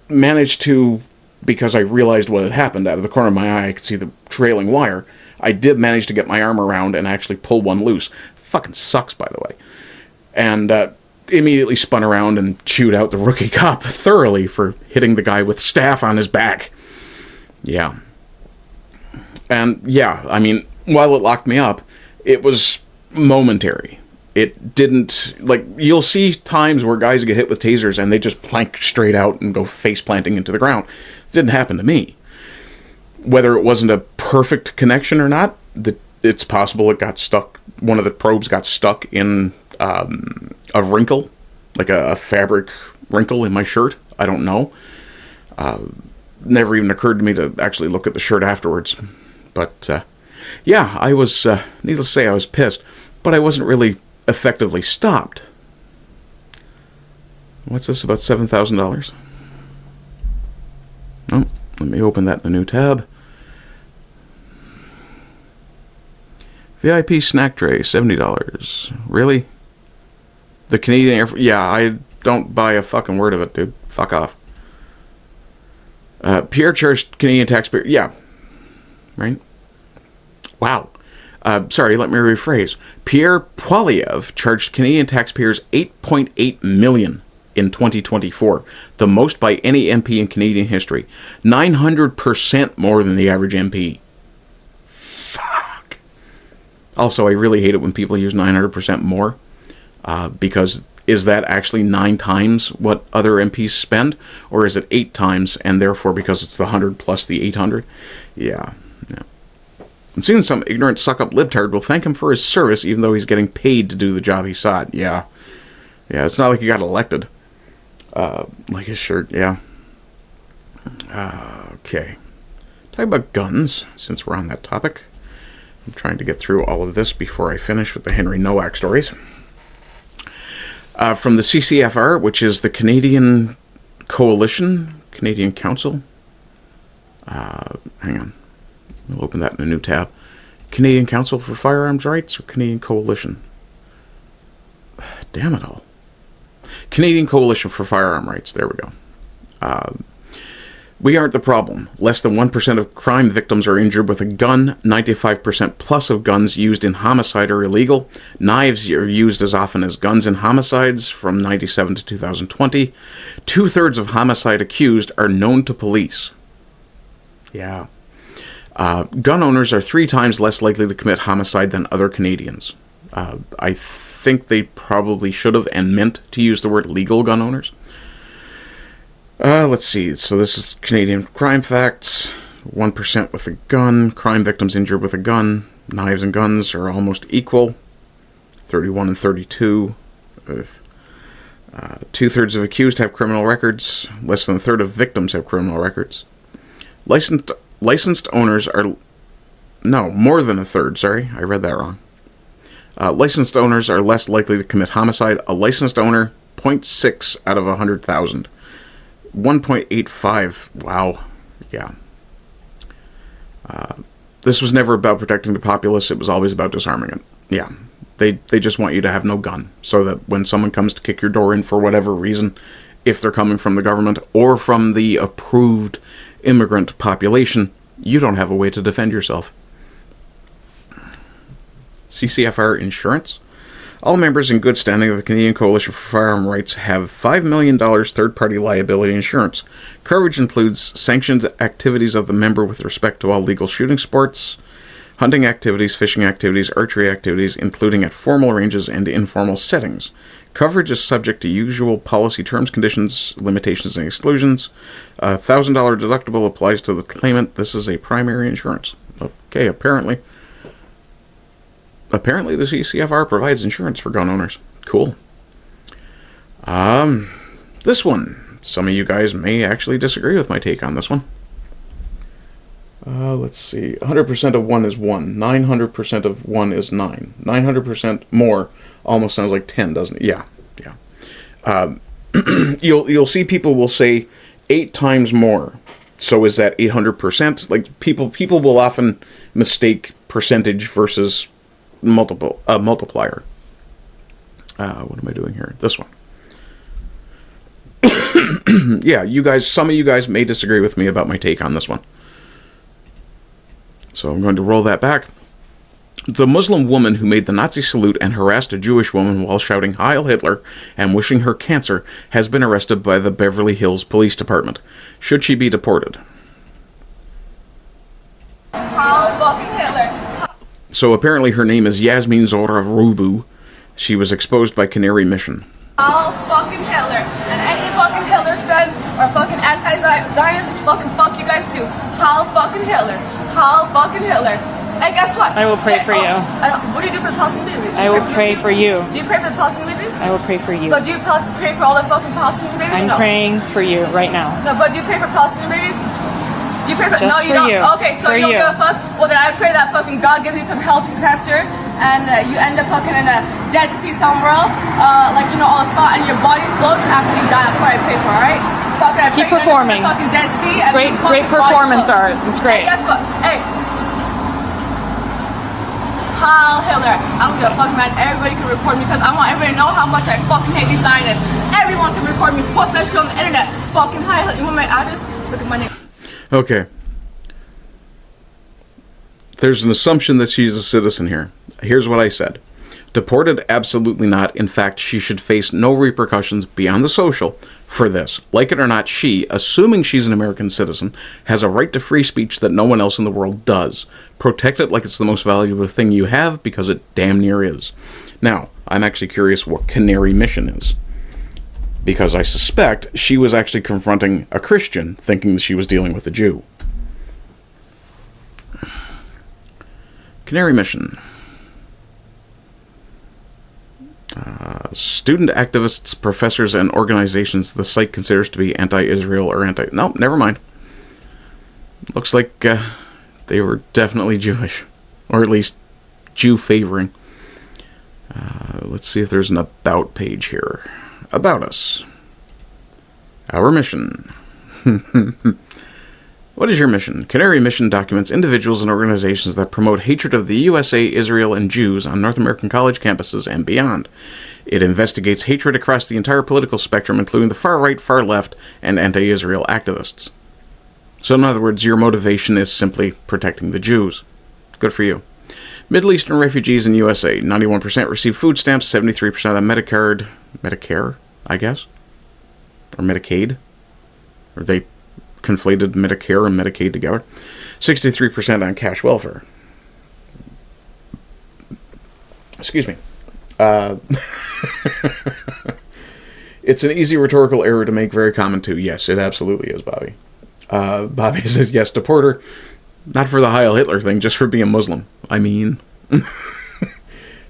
Speaker 1: managed to, because I realized what had happened, out of the corner of my eye I could see the trailing wire. I did manage to get my arm around and actually pull one loose. Fucking sucks, by the way. And immediately spun around and chewed out the rookie cop thoroughly for hitting the guy with staff on his back. Yeah. And yeah, I mean, while it locked me up, it was momentary. It didn't, like, you'll see times where guys get hit with tasers and they just plank straight out and go face planting into the ground. It didn't happen to me. Whether it wasn't a perfect connection or not, it's possible it got stuck, one of the probes got stuck in a wrinkle, like a fabric wrinkle in my shirt. I don't know. Never even occurred to me to actually look at the shirt afterwards. But, yeah, I was, needless to say, I was pissed. But I wasn't really effectively stopped. What's this, about $7,000? Oh, let me open that in the new tab. VIP snack tray, $70. Really? The Canadian Air... Yeah, I don't buy a fucking word of it, dude. Fuck off. Pierre charged Canadian taxpayer... Yeah. Right? Wow. Sorry, let me rephrase. Pierre Poilievre charged Canadian taxpayers $8.8 million in 2024, the most by any MP in Canadian history. 900% more than the average MP. Fuck. Also, I really hate it when people use 900% more, because is that actually 9 times what other MPs spend, or is it 8 times, and therefore because it's the 100 plus the 800? Yeah. And soon some ignorant suck-up libtard will thank him for his service even though he's getting paid to do the job he sought. Yeah. Yeah, it's not like he got elected. Like his shirt, yeah. Okay. Talk about guns, since we're on that topic. I'm trying to get through all of this before I finish with the Henry Nowak stories. From the CCFR, which is the Canadian Coalition, Canadian Council. Hang on. We'll open that in a new tab. Canadian Council for Firearms Rights or Canadian Coalition? Damn it all. Canadian Coalition for Firearm Rights. There we go. We aren't the problem. Less than 1% of crime victims are injured with a gun. 95% plus of guns used in homicide are illegal. Knives are used as often as guns in homicides from 97 to 2020. 2/3 of homicide accused are known to police. Yeah. Gun owners are 3 times less likely to commit homicide than other Canadians. I think they probably should have and meant to use the word legal gun owners. Let's see. So this is Canadian crime facts. 1% with a gun. Crime victims injured with a gun. Knives and guns are almost equal. 31 and 32. 2/3 of accused have criminal records. Less than a third of victims have criminal records. Licensed owners are... No, more than a third. Sorry, I read that wrong. Licensed owners are less likely to commit homicide. A licensed owner, 0.6 out of 100,000. 1.85. Wow. Yeah. This was never about protecting the populace. It was always about disarming it. Yeah. They just want you to have no gun, so that when someone comes to kick your door in for whatever reason, if they're coming from the government or from the approved immigrant population, you don't have a way to defend yourself. CCFR insurance. All members in good standing of the Canadian Coalition for Firearm Rights have $5 million third-party liability insurance. Coverage includes sanctioned activities of the member with respect to all legal shooting sports, hunting activities, fishing activities, archery activities, including at formal ranges and informal settings. Coverage is subject to usual policy terms, conditions, limitations, and exclusions. $1,000 deductible applies to the claimant. This is a primary insurance. Okay, apparently the CCFR provides insurance for gun owners. Cool. This one. Some of you guys may actually disagree with my take on this one. Let's see. 100% of 1 is 1. 900% of 1 is 9. 900% more almost sounds like 10, doesn't it? Yeah. You'll see people will say 8 times more. So is that 800%? Like people will often mistake percentage versus multiplier. What am I doing here? This one. Yeah, some of you guys may disagree with me about my take on this one. So I'm going to roll that back. The Muslim woman who made the Nazi salute and harassed a Jewish woman while shouting Heil Hitler and wishing her cancer has been arrested by the Beverly Hills Police Department. Should she be deported?
Speaker 8: Heil fucking Hitler.
Speaker 1: So apparently her name is Yasmin Zora Rubu. She was exposed by Canary Mission.
Speaker 8: Heil fucking Hitler. And any fucking Hitler fan or fucking anti-Zionist, fucking fuck you guys too. Heil fucking Hitler. Heil fucking Hitler. Hey, guess what?
Speaker 9: I will pray for you.
Speaker 8: What do you do for the Palestinian babies?
Speaker 9: I will pray for you.
Speaker 8: Do you pray for the Palestinian babies?
Speaker 9: I will pray for you.
Speaker 8: But do you pray for all the fucking Palestinian babies?
Speaker 9: I'm praying for you right now.
Speaker 8: No, but do you pray for Palestinian babies? Do you pray for...
Speaker 9: Just
Speaker 8: no, you
Speaker 9: for
Speaker 8: don't.
Speaker 9: you.
Speaker 8: Okay, so
Speaker 9: for
Speaker 8: you don't
Speaker 9: you.
Speaker 8: give a fuck? Well, then I pray that fucking God gives you some health cancer and you end up fucking in a Dead Sea somewhere, all the salt in your body floats after you die. That's what I pray for, alright? Fucking, I pray
Speaker 9: Keep performing.
Speaker 8: You end up in the fucking Dead Sea.
Speaker 9: It's great performance art. It's great.
Speaker 8: Hey, guess what? Hey. Heil Hitler. I don't give a fuck, man. Everybody can record me because I want everybody to know how much I fucking hate these Zionists. Everyone can record me. Post that shit on the internet. Fucking Heil Hitler. You want my address? Look at my name.
Speaker 1: Okay. There's an assumption that she's a citizen here. Here's what I said. Deported? Absolutely not. In fact, she should face no repercussions beyond the social for this. Like it or not, she, assuming she's an American citizen, has a right to free speech that no one else in the world does. Protect it like it's the most valuable thing you have, because it damn near is. Now, I'm actually curious what Canary Mission is, because I suspect she was actually confronting a Christian thinking that she was dealing with a Jew. Canary Mission. Student activists, professors, and organizations the site considers to be anti-Israel or anti... No, never mind. Looks like they were definitely Jewish. Or at least Jew-favoring. Let's see if there's an About page here. About us. Our mission. What is your mission? Canary Mission documents individuals and organizations that promote hatred of the USA, Israel, and Jews on North American college campuses and beyond. It investigates hatred across the entire political spectrum, including the far right, far left, and anti-Israel activists. So in other words, your motivation is simply protecting the Jews. Good for you. Middle Eastern refugees in USA, 91% receive food stamps, 73% on Medicare, I guess? Or Medicaid? Or they conflated Medicare and Medicaid together. 63% on cash welfare. Excuse me. It's an easy rhetorical error to make, very common too. Yes, it absolutely is, Bobby. Bobby says, yes, deport her. Not for the Heil Hitler thing, just for being Muslim. I mean...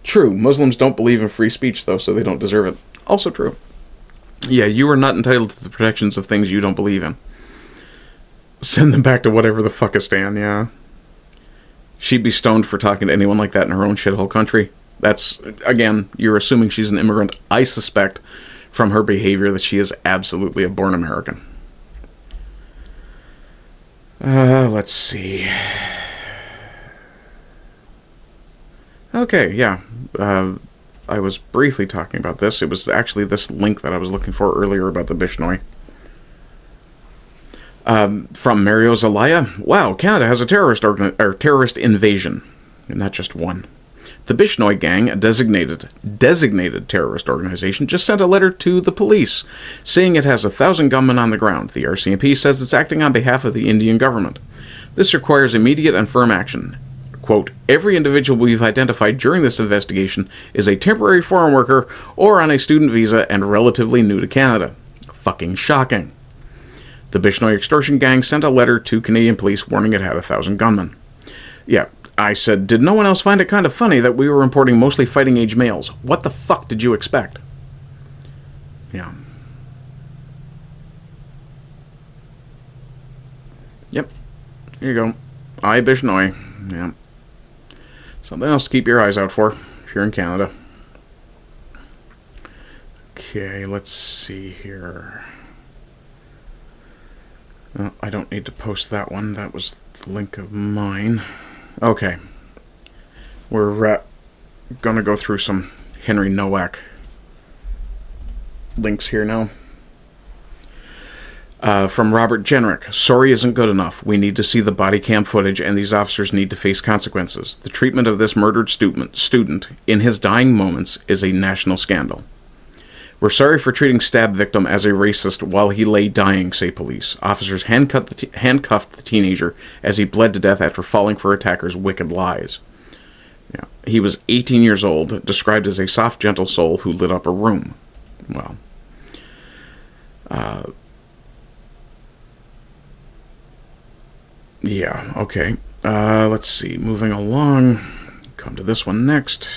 Speaker 1: True, Muslims don't believe in free speech, though, so they don't deserve it. Also true. Yeah, you are not entitled to the protections of things you don't believe in. Send them back to whatever the fuckistan, yeah. She'd be stoned for talking to anyone like that in her own shithole country. That's, again, you're assuming she's an immigrant. I suspect from her behavior that she is absolutely a born American. Let's see. Okay, yeah. I was briefly talking about this. It was actually this link that I was looking for earlier about the Bishnoi. From Mario Zelaya. Wow, Canada has a terrorist invasion. Not just one. The Bishnoi gang, a designated terrorist organization, just sent a letter to the police, saying it has 1,000 gunmen on the ground. The RCMP says it's acting on behalf of the Indian government. This requires immediate and firm action. Quote, every individual we've identified during this investigation is a temporary foreign worker or on a student visa and relatively new to Canada. Fucking shocking. The Bishnoi extortion gang sent a letter to Canadian police warning it had 1,000 gunmen. Yeah, I said, did no one else find it kind of funny that we were importing mostly fighting-age males? What the fuck did you expect? Yeah. Yep. Here you go. I Bishnoi. Yeah. Something else to keep your eyes out for if you're in Canada. Okay, let's see here. Oh, I don't need to post that one. That was the link of mine. Okay. We're going to go through some Henry Nowak links here now. From Robert Jenrick. Sorry isn't good enough. We need to see the body cam footage and these officers need to face consequences. The treatment of this murdered student in his dying moments is a national scandal. We're sorry for treating stab victim as a racist while he lay dying, say police. Officers handcuffed the teenager as he bled to death after falling for attackers' wicked lies. Yeah. He was 18 years old, described as a soft, gentle soul who lit up a room. Well, yeah, okay. Let's see. Moving along. Come to this one next.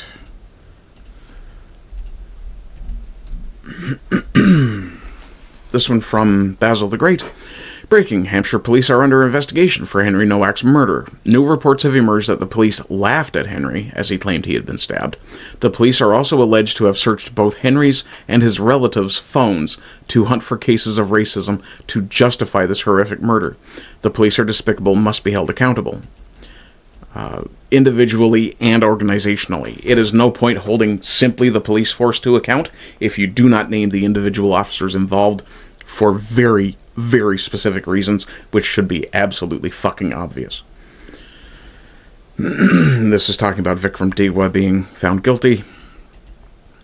Speaker 1: This one from Basil the Great. Breaking. Hampshire police are under investigation for Henry Nowak's murder. New reports have emerged that the police laughed at Henry as he claimed he had been stabbed. The police are also alleged to have searched both Henry's and his relatives' phones to hunt for cases of racism to justify this horrific murder. The police are despicable and must be held accountable. Individually and organizationally. It is no point holding simply the police force to account if you do not name the individual officers involved for very, very specific reasons, which should be absolutely fucking obvious. This is talking about Vikram Digwa being found guilty.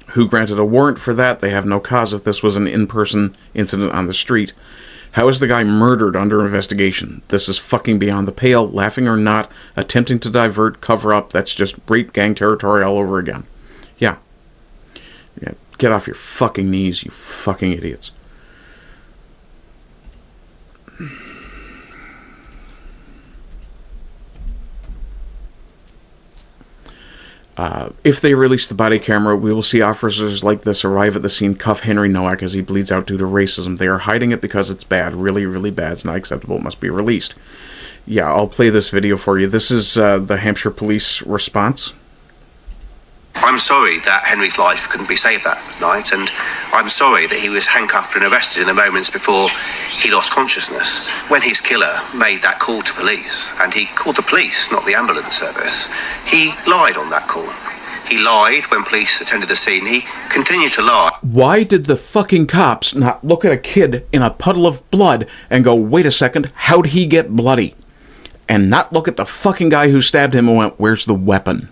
Speaker 1: Who granted a warrant for that? They have no cause if this was an in-person incident on the street. How is the guy murdered under investigation? This is fucking beyond the pale, laughing or not, attempting to divert, cover up, that's just rape gang territory all over again. Yeah. Get off your fucking knees, you fucking idiots. If they release the body camera, we will see officers like this arrive at the scene, cuff Henry Nowak as he bleeds out due to racism. They are hiding it because it's bad. Really, really bad. It's not acceptable. It must be released. Yeah, I'll play this video for you. This is the Hampshire police response.
Speaker 10: I'm sorry that Henry's life couldn't be saved that night, and I'm sorry that he was handcuffed and arrested in the moments before he lost consciousness. When his killer made that call to police, and he called the police, not the ambulance service, he lied on that call. He lied when police attended the scene. He continued to lie.
Speaker 1: Why did the fucking cops not look at a kid in a puddle of blood and go, wait a second, how'd he get bloody? And not look at the fucking guy who stabbed him and went, where's the weapon?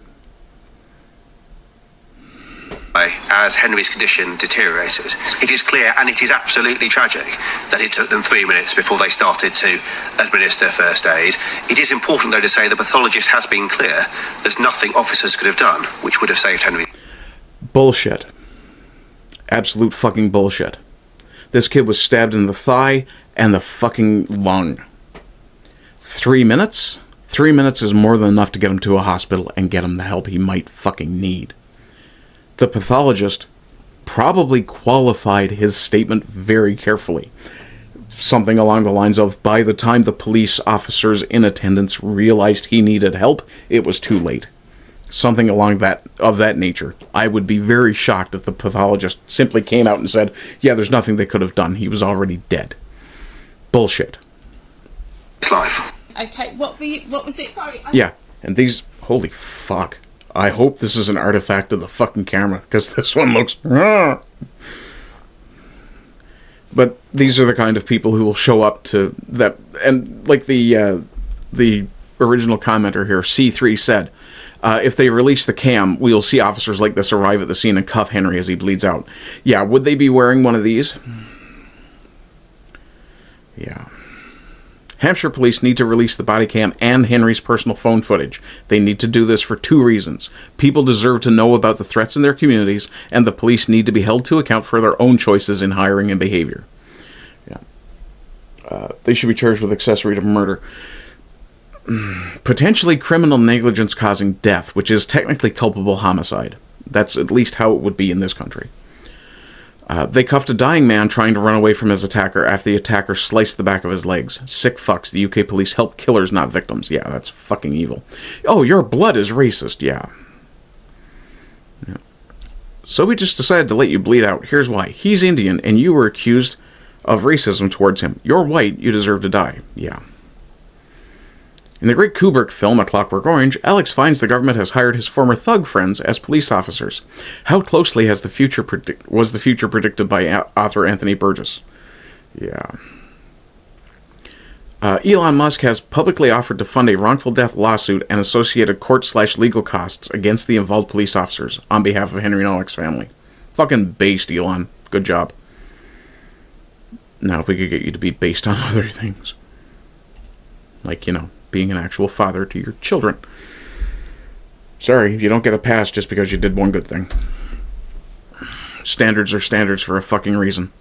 Speaker 10: As Henry's condition deteriorated. It is clear, and it is absolutely tragic, that it took them 3 minutes before they started to administer first aid. It is important, though, to say the pathologist has been clear. There's nothing officers could have done which would have saved Henry.
Speaker 1: Bullshit. Absolute fucking bullshit. This kid was stabbed in the thigh and the fucking lung. 3 minutes? 3 minutes is more than enough to get him to a hospital and get him the help he might fucking need. The pathologist probably qualified his statement very carefully. Something along the lines of, by the time the police officers in attendance realized he needed help, it was too late. Something along that nature. I would be very shocked if the pathologist simply came out and said, yeah, there's nothing they could have done. He was already dead. Bullshit.
Speaker 10: His life.
Speaker 9: Okay, what was it? Sorry.
Speaker 1: Yeah, and these, holy fuck. I hope this is an artifact of the fucking camera, because this one looks... But these are the kind of people who will show up to that... And like the original commenter here, C3, said, if they release the cam, we'll see officers like this arrive at the scene and cuff Henry as he bleeds out. Yeah, would they be wearing one of these? Yeah. Hampshire police need to release the body cam and Henry's personal phone footage. They need to do this for 2 reasons. People deserve to know about the threats in their communities, and the police need to be held to account for their own choices in hiring and behavior. Yeah. They should be charged with accessory to murder. Potentially criminal negligence causing death, which is technically culpable homicide. That's at least how it would be in this country. They cuffed a dying man trying to run away from his attacker after the attacker sliced the back of his legs. Sick fucks. The UK police help killers, not victims. Yeah, that's fucking evil. Oh, your blood is racist. Yeah. So we just decided to let you bleed out. Here's why. He's Indian, and you were accused of racism towards him. You're white. You deserve to die. Yeah. In the great Kubrick film, A Clockwork Orange, Alex finds the government has hired his former thug friends as police officers. How closely was the future predicted by author Anthony Burgess? Yeah. Elon Musk has publicly offered to fund a wrongful death lawsuit and associated court/legal costs against the involved police officers on behalf of Henry Nowak's family. Fucking based, Elon. Good job. Now, if we could get you to be based on other things. Like, being an actual father to your children. Sorry, you don't get a pass just because you did one good thing. Standards are standards for a fucking reason.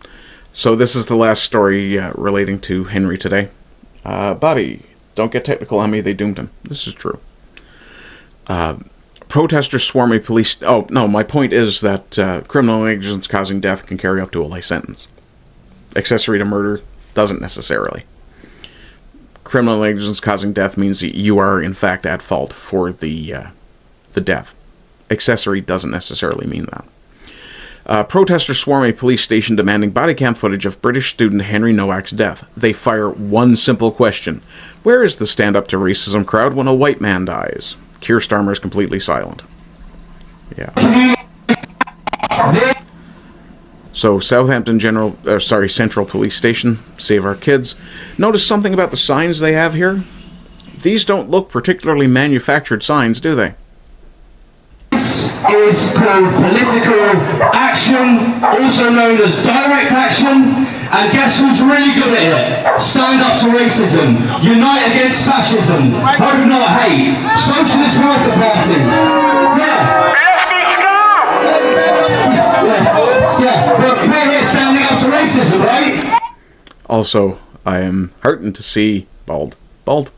Speaker 1: So this is the last story relating to Henry today. Bobby, don't get technical on me, they doomed him. This is true. Protesters swarm a police... Oh, no, my point is that criminal negligence causing death can carry up to a life sentence. Accessory to murder doesn't necessarily. Criminal negligence causing death means that you are, in fact, at fault for the death. Accessory doesn't necessarily mean that. Protesters swarm a police station demanding body cam footage of British student Henry Nowak's death. They fire one simple question. Where is the stand-up to racism crowd when a white man dies? Keir Starmer is completely silent. Yeah. So, Southampton Central Police Station, save our kids. Notice something about the signs they have here? These don't look particularly manufactured signs, do they?
Speaker 11: Is called political action, also known as direct action, and guess who's really good at it? Stand up to racism, unite against fascism, hope not hate, Socialist Worker Party. Yeah. Yeah, but we're here standing up to racism, right?
Speaker 1: Also, I am heartened to see bald, but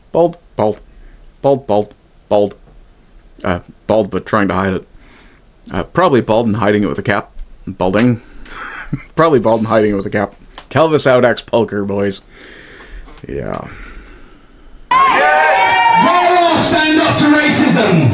Speaker 1: trying to hide it. Probably bald and hiding it with a cap. Balding. Probably bald and hiding it with a cap. Calvis Audax Pulcher, boys. Yeah.
Speaker 11: Where are stand up to racism?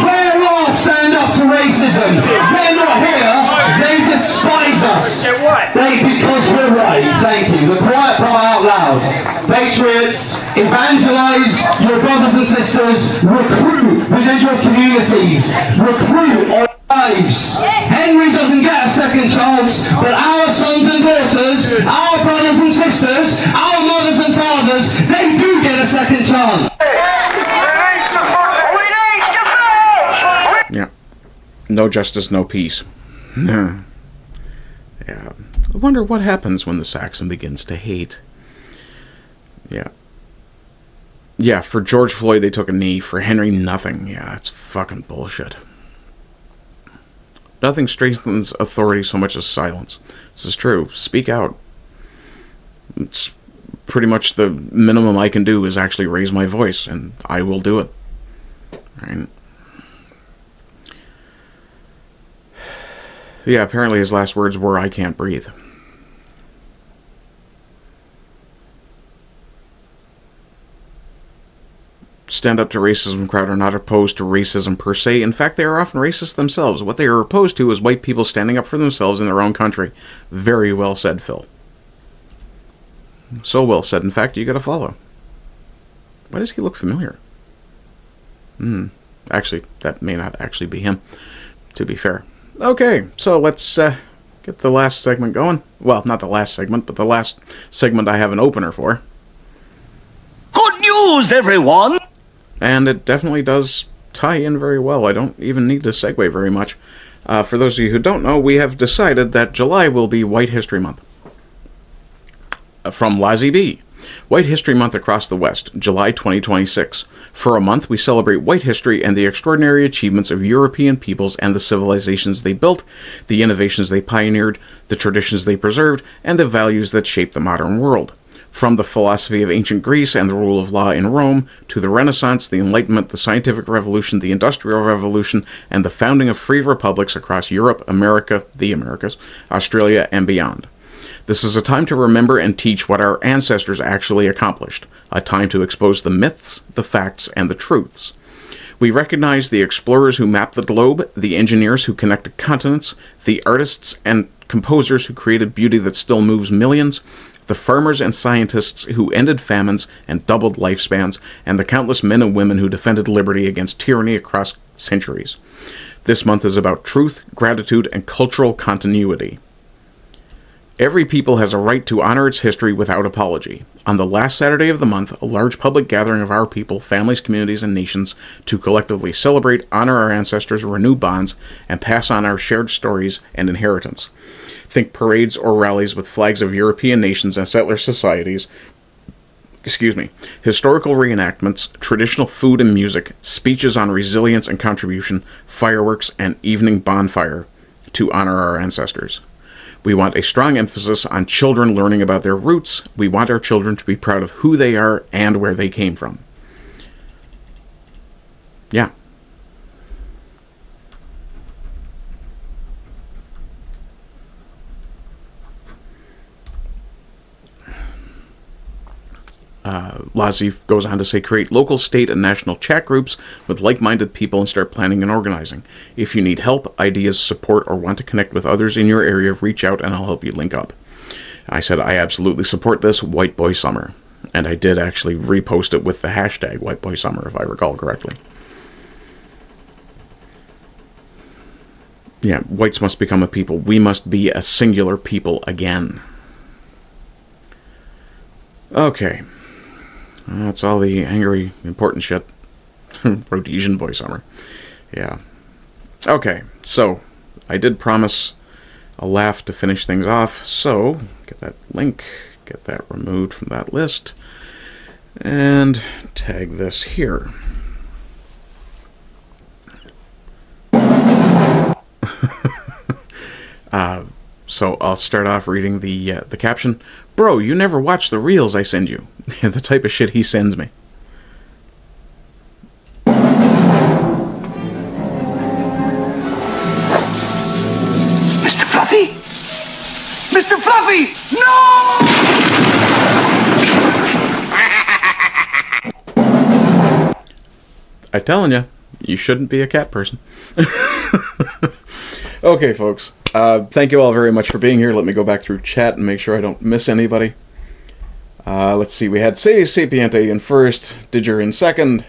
Speaker 11: Where are stand up to racism? They're not here. They despise us. Because we're right. Thank you. The quiet part out loud. loud. Patriots, evangelize your brothers and sisters, recruit within your communities, recruit on lives. Henry doesn't get a second chance, but our sons and daughters, our brothers and sisters, our mothers and fathers, they do get a second chance.
Speaker 1: Yeah. No justice, no peace. Yeah. I wonder what happens when the Saxon begins to hate. Yeah. Yeah, for George Floyd, they took a knee. For Henry, nothing. Yeah, that's fucking bullshit. Nothing strengthens authority so much as silence. This is true. Speak out. It's pretty much the minimum I can do is actually raise my voice, and I will do it. Right? Yeah, apparently his last words were, "I can't breathe." Stand Up to Racism crowd are not opposed to racism per se. In fact, they are often racist themselves. What they are opposed to is white people standing up for themselves in their own country. Very well said, Phil. So well said. In fact, you gotta follow. Why does he look familiar? Actually, that may not actually be him, to be fair. Okay, so let's get the last segment going. Well, not the last segment, but the last segment I have an opener for.
Speaker 12: Good news, everyone!
Speaker 1: And it definitely does tie in very well. I don't even need to segue very much. For those of you who don't know, we have decided that July will be White History Month. From Lazzy B. White History Month across the West, July 2026. For a month, we celebrate white history and the extraordinary achievements of European peoples and the civilizations they built, the innovations they pioneered, the traditions they preserved, and the values that shaped the modern world. From the philosophy of ancient Greece and the rule of law in Rome, to the Renaissance, the Enlightenment, the Scientific Revolution, the Industrial Revolution, and the founding of free republics across Europe, America, the Americas, Australia, and beyond. This is a time to remember and teach what our ancestors actually accomplished, a time to expose the myths, the facts, and the truths. We recognize the explorers who mapped the globe, the engineers who connected continents, the artists and composers who created beauty that still moves millions, the farmers and scientists who ended famines and doubled lifespans, and the countless men and women who defended liberty against tyranny across centuries. This month is about truth, gratitude, and cultural continuity. Every people has a right to honor its history without apology. On the last Saturday of the month, a large public gathering of our people, families, communities, and nations to collectively celebrate, honor our ancestors, renew bonds, and pass on our shared stories and inheritance. Think parades or rallies with flags of European nations and settler societies, historical reenactments, traditional food and music, speeches on resilience and contribution, fireworks, and evening bonfire to honor our ancestors. We want a strong emphasis on children learning about their roots. We want our children to be proud of who they are and where they came from. Yeah. Lazzy goes on to say, create local, state, and national chat groups with like-minded people and start planning and organizing. If you need help, ideas, support, or want to connect with others in your area, reach out and I'll help you link up. I said, I absolutely support this, White Boy Summer. And I did actually repost it with the hashtag White Boy Summer, if I recall correctly. Yeah, whites must become a people. We must be a singular people again. Okay. That's all the angry, important shit. Rhodesian Boy Summer. Yeah. Okay, so I did promise a laugh to finish things off, so get that link, get that removed from that list, and tag this here. So I'll start off reading the caption. Bro, you never watch the reels I send you. The type of shit he sends me.
Speaker 12: Mr. Fluffy? Mr. Fluffy! No!
Speaker 1: I'm telling you, you shouldn't be a cat person. Okay, folks. Thank you all very much for being here. Let me go back through chat and make sure I don't miss anybody. Let's see, we had Se Sapiente in first, Didger in second,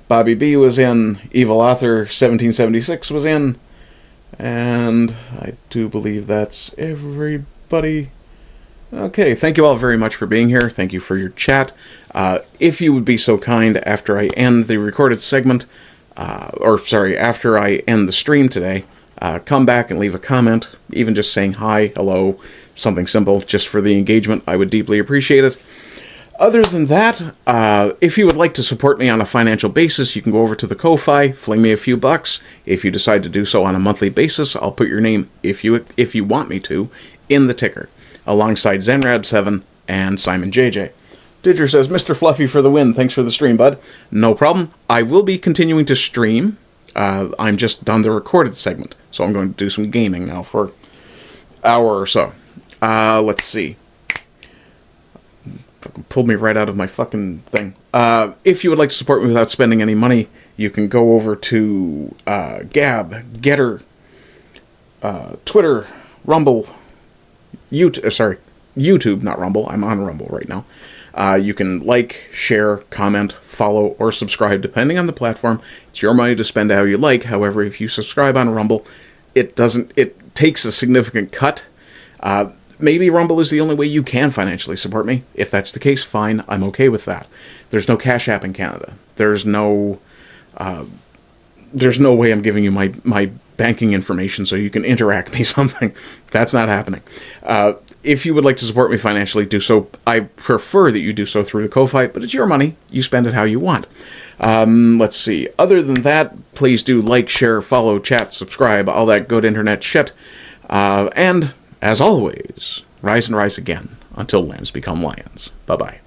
Speaker 1: Bobby B was in, Evil Author 1776 was in, and I do believe that's everybody. Okay, thank you all very much for being here. Thank you for your chat. If you would be so kind, after I end the recorded segment, after I end the stream today, come back and leave a comment, even just saying hi, hello, something simple, just for the engagement. I would deeply appreciate it. Other than that, if you would like to support me on a financial basis, you can go over to the Ko-Fi, fling me a few bucks. If you decide to do so on a monthly basis, I'll put your name, if you want me to, in the ticker, alongside Zenrab7 and Simon JJ. Didger says, Mr. Fluffy for the win. Thanks for the stream, bud. No problem. I will be continuing to stream. I'm just done the recorded segment, so I'm going to do some gaming now for an hour or so. Let's see. Fucking pulled me right out of my fucking thing. If you would like to support me without spending any money, you can go over to Gab, GETTR, Twitter, Rumble, YouTube, not Rumble. I'm on Rumble right now. You can like, share, comment, follow, or subscribe, depending on the platform. It's your money to spend how you like. However, if you subscribe on Rumble, it takes a significant cut. Maybe Rumble is the only way you can financially support me. If that's the case, fine. I'm okay with that. There's no Cash App in Canada. There's no way I'm giving you my banking information so you can interact me something. That's not happening. If you would like to support me financially, do so. I prefer that you do so through the Ko-Fi, but it's your money. You spend it how you want. Let's see. Other than that, please do like, share, follow, chat, subscribe, all that good internet shit. And, as always, rise and rise again until lambs become lions. Bye-bye.